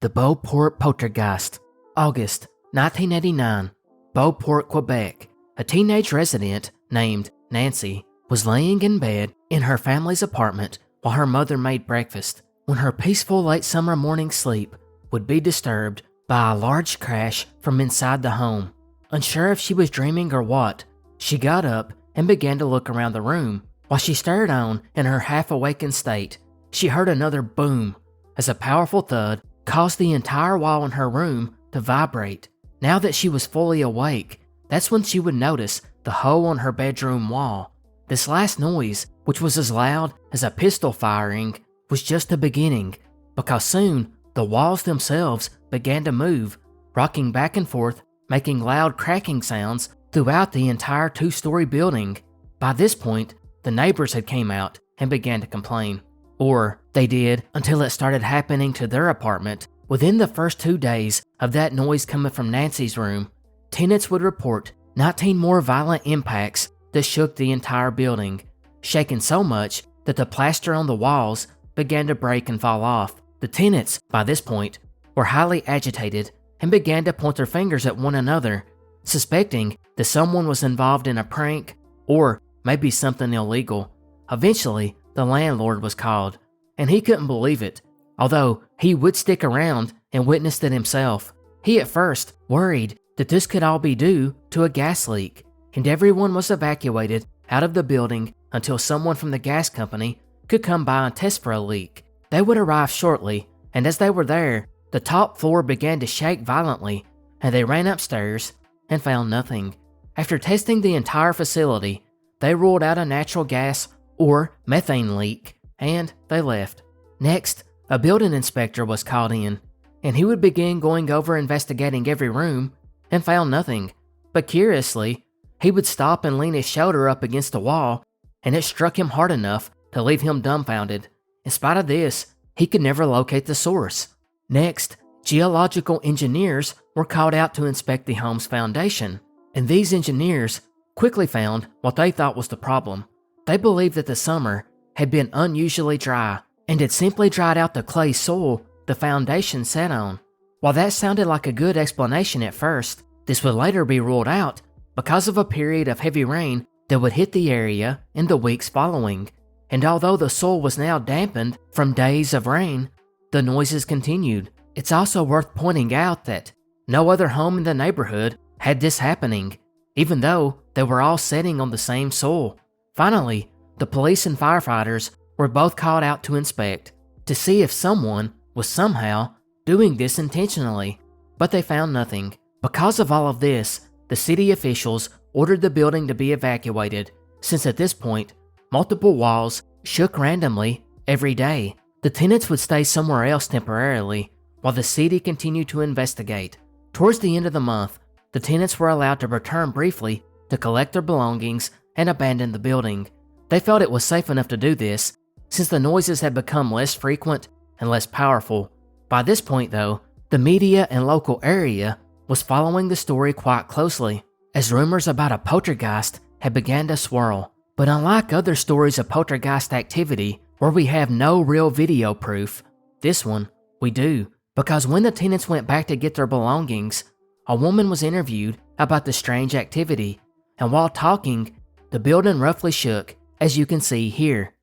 The Beauport Poltergeist. August 1989. Beauport, Quebec. A teenage resident named Nancy was laying in bed in her family's apartment while her mother made breakfast when her peaceful late summer morning sleep would be disturbed by a large crash from inside the home. Unsure if she was dreaming or what, she got up and began to look around the room. While she stared on in her half-awakened state, she heard another boom as a powerful thud caused the entire wall in her room to vibrate. Now that she was fully awake, that's when she would notice the hole on her bedroom wall. This last noise, which was as loud as a pistol firing, was just the beginning, because soon the walls themselves began to move, rocking back and forth, making loud cracking sounds throughout the entire 2-story building. By this point, the neighbors had came out and began to complain. Or they did until it started happening to their apartment. Within the first 2 days of that noise coming from Nancy's room, tenants would report 19 more violent impacts that shook the entire building, shaking so much that the plaster on the walls began to break and fall off. The tenants, by this point, were highly agitated and began to point their fingers at one another, suspecting that someone was involved in a prank or maybe something illegal. Eventually, the landlord was called, and he couldn't believe it, although he would stick around and witnessed it himself. He at first worried that this could all be due to a gas leak, and everyone was evacuated out of the building until someone from the gas company could come by and test for a leak. They would arrive shortly, and as they were there, the top floor began to shake violently, and they ran upstairs and found nothing. After testing the entire facility, they ruled out a natural gas or methane leak, and they left. Next, a building inspector was called in, and he would begin going over investigating every room and found nothing. But curiously, he would stop and lean his shoulder up against the wall, and it struck him hard enough to leave him dumbfounded. In spite of this, he could never locate the source. Next, geological engineers were called out to inspect the home's foundation, and these engineers quickly found what they thought was the problem. They believed that the summer had been unusually dry and had simply dried out the clay soil the foundation sat on. While that sounded like a good explanation at first, this would later be ruled out because of a period of heavy rain that would hit the area in the weeks following. And although the soil was now dampened from days of rain, the noises continued. It's also worth pointing out that no other home in the neighborhood had this happening, even though they were all sitting on the same soil. Finally, the police and firefighters were both called out to inspect, to see if someone was somehow doing this intentionally, but they found nothing. Because of all of this, the city officials ordered the building to be evacuated, since at this point, multiple walls shook randomly every day. The tenants would stay somewhere else temporarily, while the city continued to investigate. Towards the end of the month, the tenants were allowed to return briefly to collect their belongings and abandon the building. They felt it was safe enough to do this, since the noises had become less frequent and less powerful. By this point though, the media and local area was following the story quite closely, as rumors about a poltergeist had begun to swirl. But unlike other stories of poltergeist activity where we have no real video proof, this one we do, because when the tenants went back to get their belongings, a woman was interviewed about the strange activity, and while talking, the building roughly shook, as you can see here.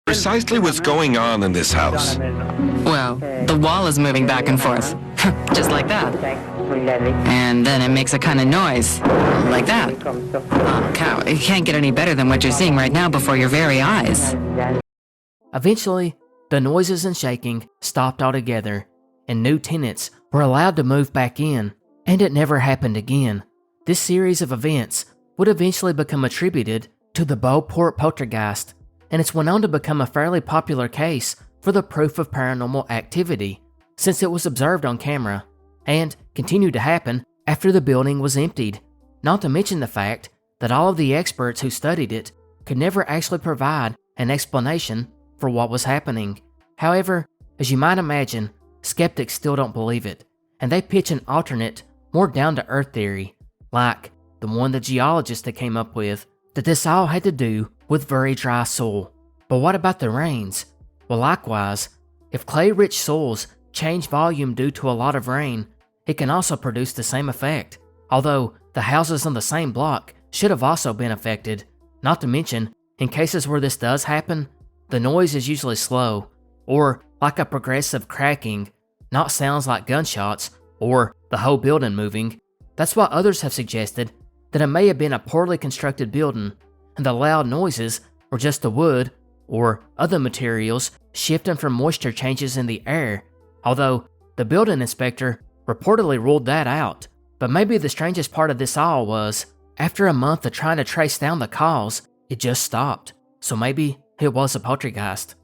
Precisely what's going on in this house. Well, the wall is moving back and forth. Just like that. And then it makes a kind of noise. Like that. Oh, cow. It can't get any better than what you're seeing right now before your very eyes. Eventually, the noises and shaking stopped altogether, and new tenants were allowed to move back in, and it never happened again. This series of events would eventually become attributed to the Beauport Poltergeist, and it's went on to become a fairly popular case for the proof of paranormal activity, since it was observed on camera, and continued to happen after the building was emptied, not to mention the fact that all of the experts who studied it could never actually provide an explanation for what was happening. However, as you might imagine, skeptics still don't believe it, and they pitch an alternate, more down-to-earth theory, like the one the geologists had came up with, that this all had to do with very dry soil. But what about the rains? Well, likewise, if clay-rich soils change volume due to a lot of rain, it can also produce the same effect, although the houses on the same block should have also been affected. Not to mention, in cases where this does happen, the noise is usually slow, or like a progressive cracking, not sounds like gunshots or the whole building moving. That's why others have suggested that it may have been a poorly constructed building, and the loud noises were just the wood or other materials shifting from moisture changes in the air, although the building inspector reportedly ruled that out. But maybe the strangest part of this all was, after a month of trying to trace down the cause, it just stopped. So maybe it was a poltergeist.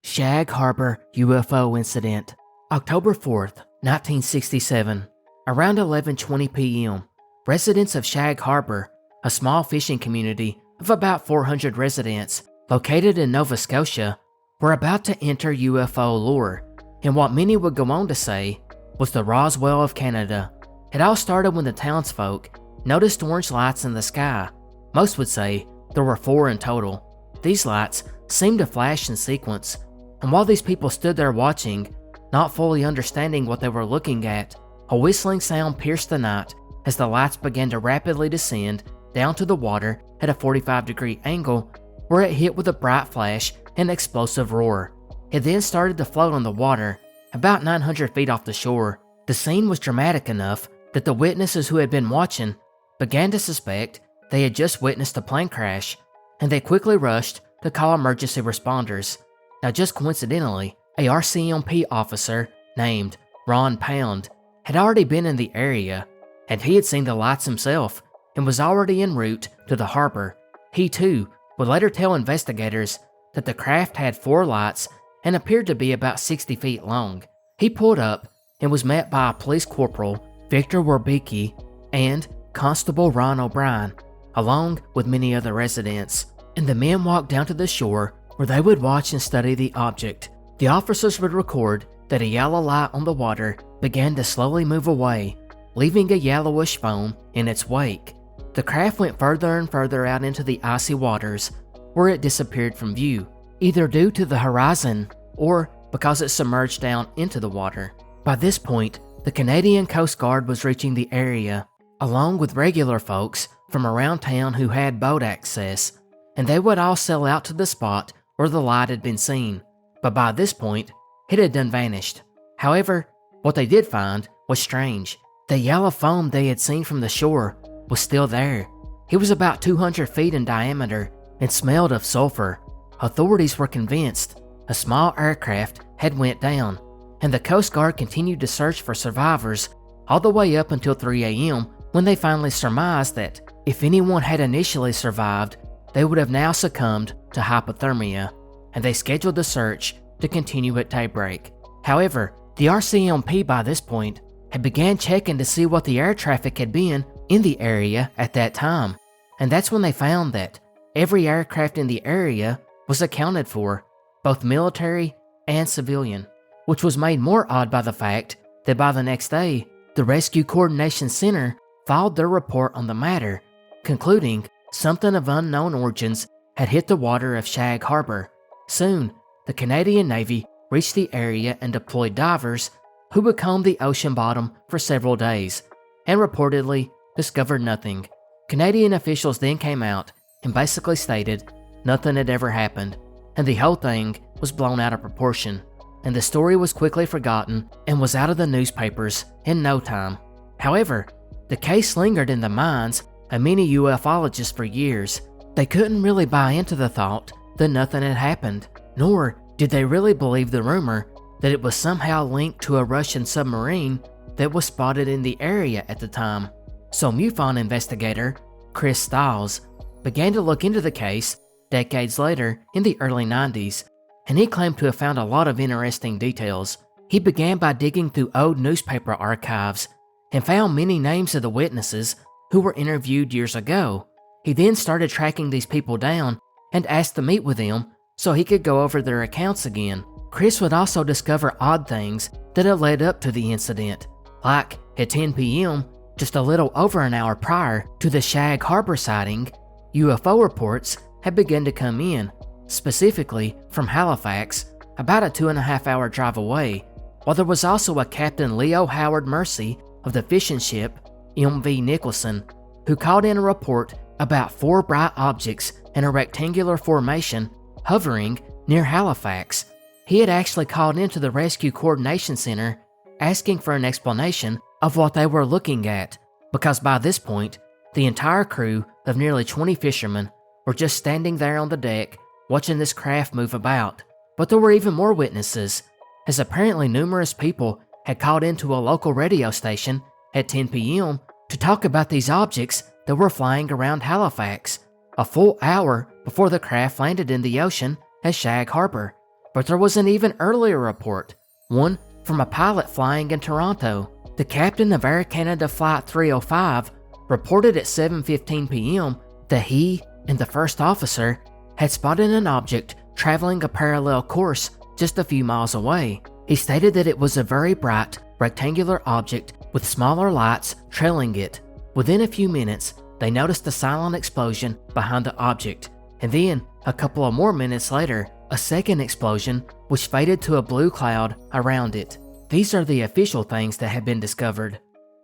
Shag Harbour UFO Incident, October 4th, 1967. Around 11:20 p.m., residents of Shag Harbour, a small fishing community of about 400 residents located in Nova Scotia, were about to enter UFO lore, and what many would go on to say was the Roswell of Canada. It all started when the townsfolk noticed orange lights in the sky. Most would say there were 4 in total. These lights seemed to flash in sequence, and while these people stood there watching, not fully understanding what they were looking at, a whistling sound pierced the night as the lights began to rapidly descend down to the water at a 45-degree angle, where it hit with a bright flash and explosive roar. It then started to float on the water, about 900 feet off the shore. The scene was dramatic enough that the witnesses who had been watching began to suspect they had just witnessed a plane crash, and they quickly rushed to call emergency responders. Now, just coincidentally, a RCMP officer named Ron Pound had already been in the area, and he had seen the lights himself and was already en route to the harbor. He too would later tell investigators that the craft had 4 lights and appeared to be about 60 feet long. He pulled up and was met by a police corporal, Victor Werbicki, and Constable Ron O'Brien, along with many other residents, and the men walked down to the shore where they would watch and study the object. The officers would record that a yellow light on the water began to slowly move away, leaving a yellowish foam in its wake. The craft went further and further out into the icy waters, where it disappeared from view, either due to the horizon or because it submerged down into the water. By this point, the Canadian Coast Guard was reaching the area, along with regular folks from around town who had boat access, and they would all sail out to the spot where the light had been seen. But by this point, it had done vanished. However, what they did find was strange. The yellow foam they had seen from the shore was still there. It was about 200 feet in diameter and smelled of sulfur. Authorities were convinced a small aircraft had went down, and the Coast Guard continued to search for survivors all the way up until 3 a.m. when they finally surmised that if anyone had initially survived, they would have now succumbed to hypothermia, and they scheduled the search to continue at daybreak. However, the RCMP by this point had began checking to see what the air traffic had been in the area at that time, and that's when they found that every aircraft in the area was accounted for, both military and civilian, which was made more odd by the fact that by the next day, the Rescue Coordination Center filed their report on the matter, concluding something of unknown origins had hit the water of Shag Harbour. Soon, the Canadian Navy reached the area and deployed divers who would comb the ocean bottom for several days, and reportedly discovered nothing. Canadian officials then came out and basically stated nothing had ever happened, and the whole thing was blown out of proportion, and the story was quickly forgotten and was out of the newspapers in no time. However, the case lingered in the minds of many ufologists for years. They couldn't really buy into the thought that nothing had happened, nor did they really believe the rumor that it was somehow linked to a Russian submarine that was spotted in the area at the time. So MUFON investigator Chris Stiles began to look into the case decades later in the early 90s, and he claimed to have found a lot of interesting details. He began by digging through old newspaper archives and found many names of the witnesses who were interviewed years ago. He then started tracking these people down and asked to meet with them so he could go over their accounts again. Chris would also discover odd things that had led up to the incident, like at 10 p.m., just a little over an hour prior to the Shag Harbour sighting, UFO reports had begun to come in, specifically from Halifax, about a 2.5-hour drive away, while there was also a Captain Leo Howard Mercy of the fishing ship MV Nicholson, who called in a report about 4 bright objects in a rectangular formation hovering near Halifax. He had actually called into the Rescue Coordination Center asking for an explanation of what they were looking at, because by this point, the entire crew of nearly 20 fishermen were just standing there on the deck watching this craft move about. But there were even more witnesses, as apparently numerous people had called into a local radio station at 10 p.m. to talk about these objects that were flying around Halifax, a full hour before the craft landed in the ocean at Shag Harbour. But there was an even earlier report, one from a pilot flying in Toronto. The captain of Air Canada Flight 305 reported at 7:15 p.m. that he and the first officer had spotted an object traveling a parallel course just a few miles away. He stated that it was a very bright, rectangular object with smaller lights trailing it. Within a few minutes, they noticed a silent explosion behind the object, and then, a couple of more minutes later, a second explosion which faded to a blue cloud around it. These are the official things that had been discovered.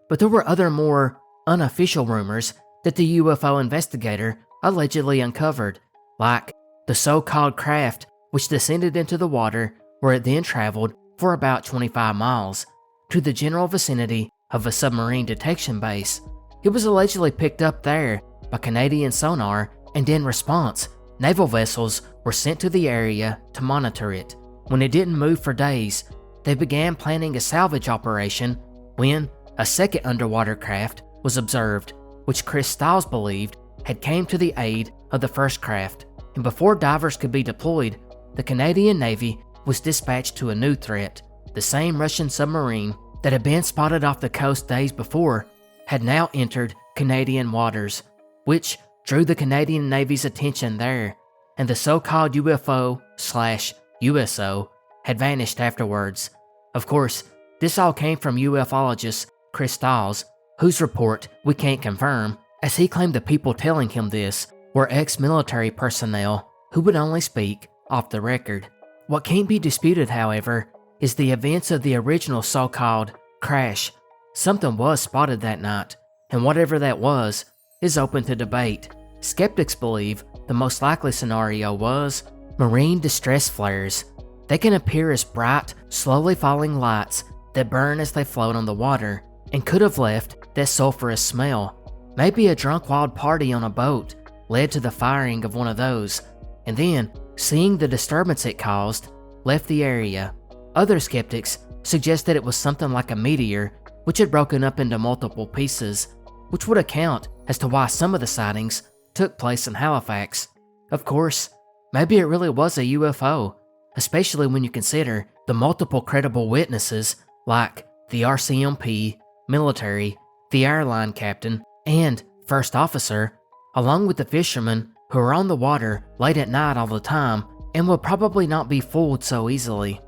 But there were other more unofficial rumors that the UFO investigator allegedly uncovered, like the so-called craft which descended into the water where it then traveled for about 25 miles to the general vicinity of a submarine detection base. It was allegedly picked up there by Canadian sonar, and in response, naval vessels were sent to the area to monitor it. When it didn't move for days, they began planning a salvage operation when a second underwater craft was observed, which Chris Stiles believed had came to the aid of the first craft. And before divers could be deployed, the Canadian Navy was dispatched to a new threat. The same Russian submarine that had been spotted off the coast days before had now entered Canadian waters, which drew the Canadian Navy's attention there, and the so-called UFO/USO had vanished afterwards. Of course, this all came from ufologist Chris Stiles, whose report we can't confirm, as he claimed the people telling him this were ex-military personnel who would only speak off the record. What can't be disputed, however, is the events of the original so-called crash. Something was spotted that night, and whatever that was is open to debate. Skeptics believe the most likely scenario was marine distress flares. They can appear as bright, slowly falling lights that burn as they float on the water, and could have left that sulfurous smell. Maybe a drunk wild party on a boat led to the firing of one of those, and then, seeing the disturbance it caused, left the area. Other skeptics suggest that it was something like a meteor which had broken up into multiple pieces, which would account as to why some of the sightings took place in Halifax. Of course, maybe it really was a UFO, especially when you consider the multiple credible witnesses like the RCMP, military, the airline captain, and first officer, along with the fishermen who are on the water late at night all the time and will probably not be fooled so easily.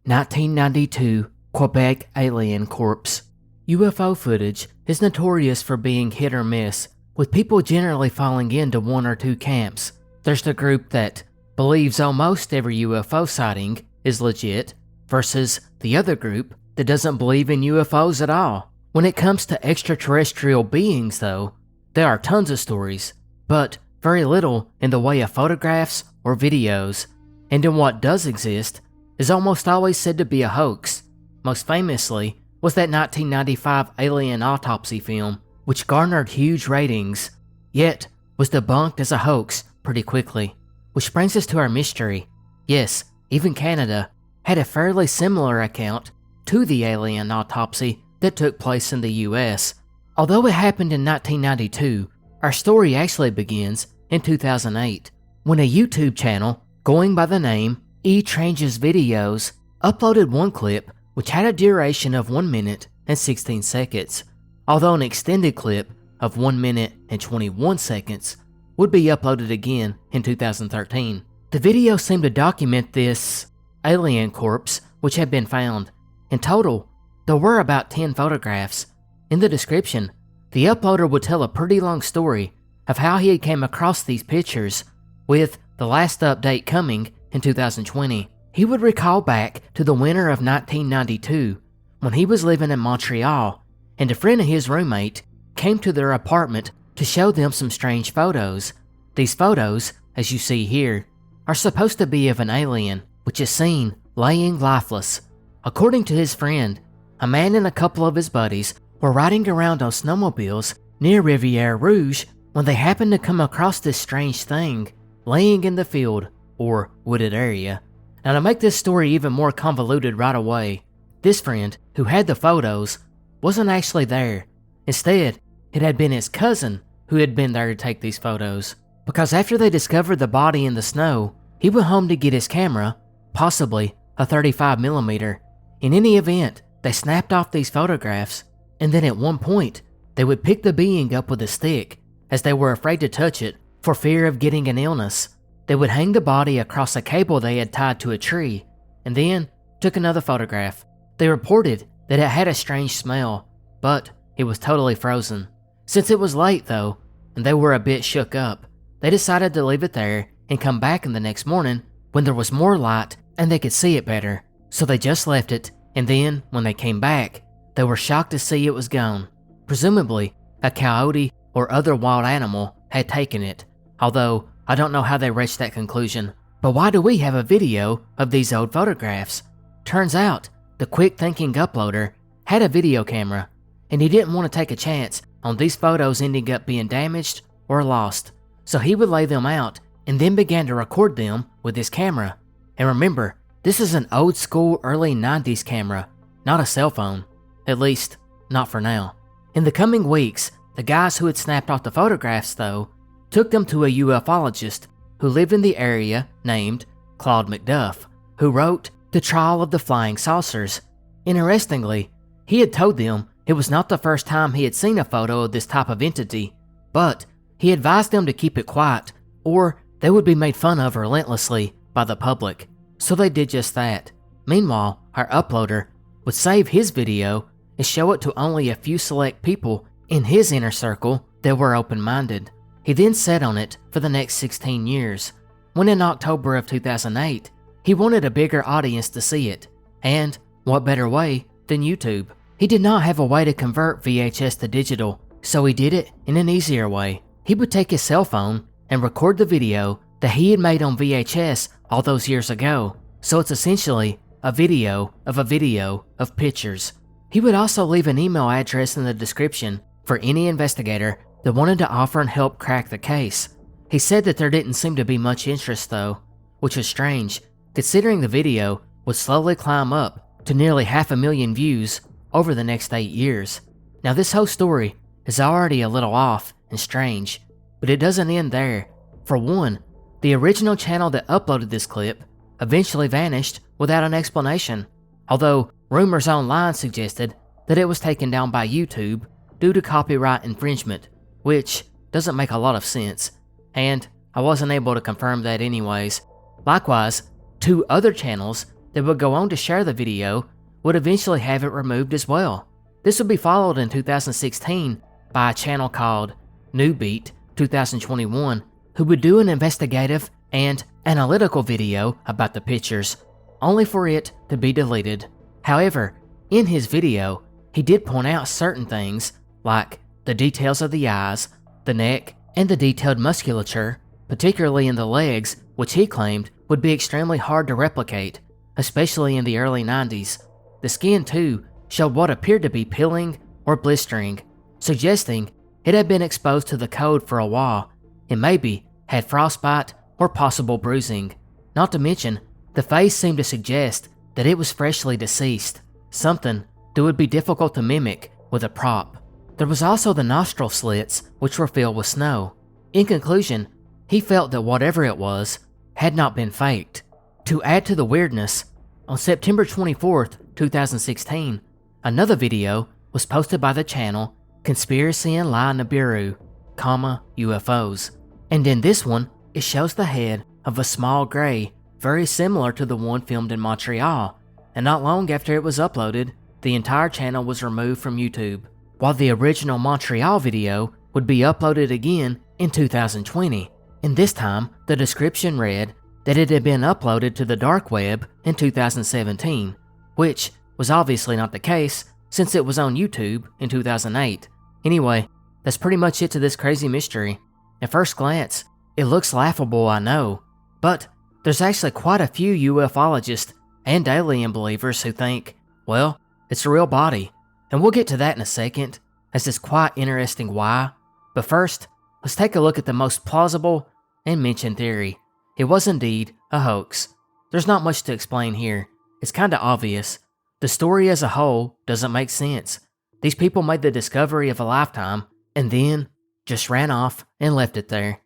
1992 Quebec Alien Corpse. UFO footage is notorious for being hit or miss, with people generally falling into one or two camps. There's the group that believes almost every UFO sighting is legit, versus the other group that doesn't believe in UFOs at all. When it comes to extraterrestrial beings, though, there are tons of stories, but very little in the way of photographs or videos, and in what does exist is almost always said to be a hoax. Most famously was that 1995 alien autopsy film, which garnered huge ratings, yet was debunked as a hoax pretty quickly. Which brings us to our mystery. Yes, even Canada had a fairly similar account to the alien autopsy that took place in the US. Although it happened in 1992, our story actually begins in 2008, when a YouTube channel going by the name E-Tranges Videos uploaded one clip which had a duration of 1 minute and 16 seconds, although an extended clip of 1 minute and 21 seconds would be uploaded again in 2013. The video seemed to document this alien corpse which had been found. In total, there were about 10 photographs. In the description, the uploader would tell a pretty long story of how he had came across these pictures, with the last update coming in 2020. He would recall back to the winter of 1992 when he was living in Montreal, and a friend of his roommate came to their apartment to show them some strange photos. These photos, as you see here, are supposed to be of an alien, which is seen laying lifeless. According to his friend, a man and a couple of his buddies were riding around on snowmobiles near Riviere Rouge when they happened to come across this strange thing laying in the field or wooded area. Now, to make this story even more convoluted right away, this friend who had the photos wasn't actually there. Instead, it had been his cousin who had been there to take these photos, because after they discovered the body in the snow, he went home to get his camera, possibly a 35mm. In any event, they snapped off these photographs, and then at one point, they would pick the being up with a stick, as they were afraid to touch it for fear of getting an illness. They would hang the body across a cable they had tied to a tree, and then took another photograph. They reported that it had a strange smell, but it was totally frozen. Since it was late though, and they were a bit shook up, they decided to leave it there and come back in the next morning when there was more light and they could see it better. So they just left it, and then when they came back, they were shocked to see it was gone. Presumably, a coyote or other wild animal had taken it, although I don't know how they reached that conclusion. But why do we have a video of these old photographs? Turns out, the quick-thinking uploader had a video camera, and he didn't want to take a chance on these photos ending up being damaged or lost. So he would lay them out and then began to record them with his camera. And remember, this is an old-school early 90s camera, not a cell phone. At least, not for now. In the coming weeks, the guys who had snapped off the photographs, though, took them to a ufologist who lived in the area named Claude McDuff, who wrote The Trial of the Flying Saucers. Interestingly, he had told them it was not the first time he had seen a photo of this type of entity, but he advised them to keep it quiet or they would be made fun of relentlessly by the public. So they did just that. Meanwhile, our uploader would save his video and show it to only a few select people in his inner circle that were open-minded. He then sat on it for the next 16 years, when in October of 2008, he wanted a bigger audience to see it, and what better way than YouTube? He did not have a way to convert VHS to digital, so he did it in an easier way. He would take his cell phone and record the video that he had made on VHS all those years ago, so it's essentially a video of pictures. He would also leave an email address in the description for any investigator that wanted to offer and help crack the case. He said that there didn't seem to be much interest though, which was strange, considering the video would slowly climb up to nearly 500,000 views over the next 8 years. Now this whole story is already a little off and strange, but it doesn't end there. For one, the original channel that uploaded this clip eventually vanished without an explanation, although rumors online suggested that it was taken down by YouTube due to copyright infringement, which doesn't make a lot of sense, and I wasn't able to confirm that anyways. Likewise, 2 other channels that would go on to share the video would eventually have it removed as well. This would be followed in 2016 by a channel called Newbeat 2021, who would do an investigative and analytical video about the pictures, only for it to be deleted. However, in his video, he did point out certain things like the details of the eyes, the neck, and the detailed musculature, particularly in the legs, which he claimed would be extremely hard to replicate, especially in the early 90s. The skin, too, showed what appeared to be peeling or blistering, suggesting it had been exposed to the cold for a while and maybe had frostbite or possible bruising. Not to mention, the face seemed to suggest that it was freshly deceased, something that would be difficult to mimic with a prop. There was also the nostril slits, which were filled with snow. In conclusion, he felt that whatever it was had not been faked. To add to the weirdness, on September 24th, 2016, another video was posted by the channel Conspiracy and Lie Nibiru, UFOs. And in this one, it shows the head of a small gray, very similar to the one filmed in Montreal, and not long after it was uploaded, the entire channel was removed from YouTube, while the original Montreal video would be uploaded again in 2020, and this time the description read that it had been uploaded to the dark web in 2017, which was obviously not the case since it was on YouTube in 2008. Anyway, that's pretty much it to this crazy mystery. At first glance, it looks laughable, I know, but there's actually quite a few ufologists and alien believers who think, well, it's a real body, and we'll get to that in a second, as it's quite interesting why. But first, let's take a look at the most plausible and mentioned theory. It was indeed a hoax. There's not much to explain here. It's kinda obvious. The story as a whole doesn't make sense. These people made the discovery of a lifetime, and then just ran off and left it there.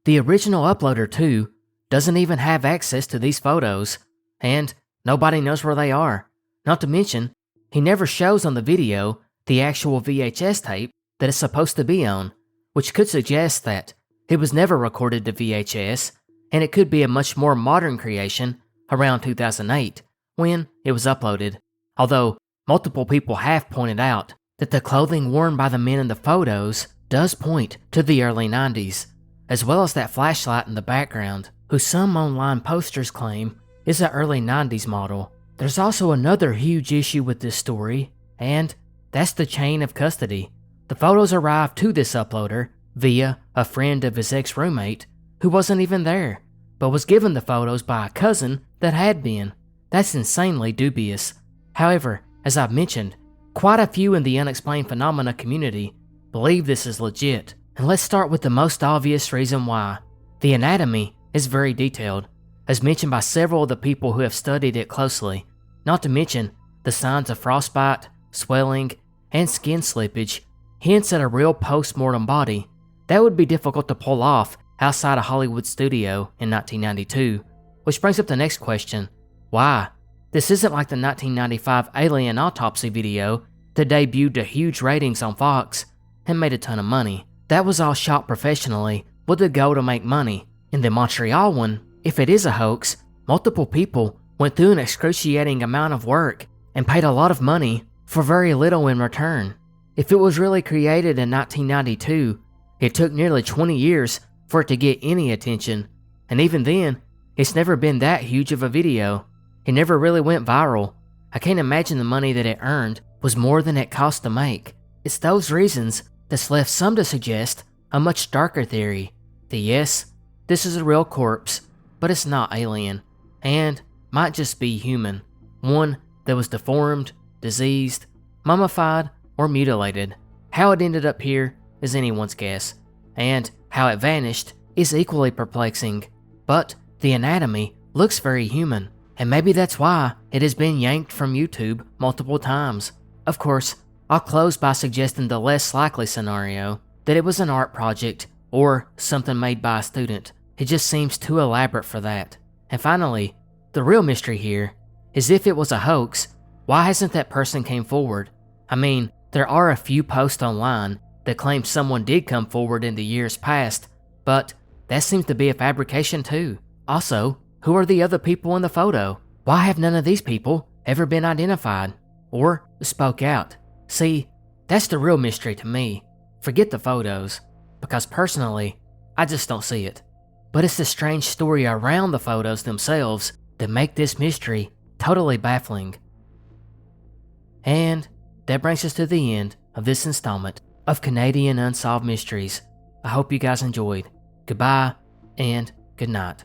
The original uploader, too, doesn't even have access to these photos, and nobody knows where they are. Not to mention, he never shows on the video the actual VHS tape that it's supposed to be on, which could suggest that it was never recorded to VHS, and it could be a much more modern creation around 2008 when it was uploaded. Although multiple people have pointed out that the clothing worn by the men in the photos does point to the early 90s, as well as that flashlight in the background, who some online posters claim is an early 90s model. There's also another huge issue with this story, and that's the chain of custody. The photos arrived to this uploader via a friend of his ex-roommate who wasn't even there, but was given the photos by a cousin that had been. That's insanely dubious. However, as I've mentioned, quite a few in the unexplained phenomena community believe this is legit, and let's start with the most obvious reason why. The anatomy is very detailed, as mentioned by several of the people who have studied it closely, not to mention the signs of frostbite, swelling, and skin slippage hints at a real post-mortem body. That would be difficult to pull off outside a Hollywood studio in 1992, which brings up the next question: why? This isn't like the 1995 alien autopsy video that debuted to huge ratings on Fox and made a ton of money. That was all shot professionally with the goal to make money. In the Montreal one, if it is a hoax, multiple people went through an excruciating amount of work and paid a lot of money for very little in return. If it was really created in 1992, it took nearly 20 years for it to get any attention, and even then, it's never been that huge of a video. It never really went viral. I can't imagine the money that it earned was more than it cost to make. It's those reasons that's left some to suggest a much darker theory, that yes, this is a real corpse, but it's not alien, and might just be human. One that was deformed, diseased, mummified, or mutilated. How it ended up here is anyone's guess, and how it vanished is equally perplexing. But the anatomy looks very human, and maybe that's why it has been yanked from YouTube multiple times. Of course, I'll close by suggesting the less likely scenario, that it was an art project or something made by a student. It just seems too elaborate for that. And finally, the real mystery here is if it was a hoax, why hasn't that person came forward? I mean, there are a few posts online that claim someone did come forward in the years past, but that seems to be a fabrication too. Also, who are the other people in the photo? Why have none of these people ever been identified or spoke out? See, that's the real mystery to me. Forget the photos, because personally, I just don't see it. But it's the strange story around the photos themselves that make this mystery totally baffling. And that brings us to the end of this installment of Canadian Unsolved Mysteries. I hope you guys enjoyed. Goodbye and good night.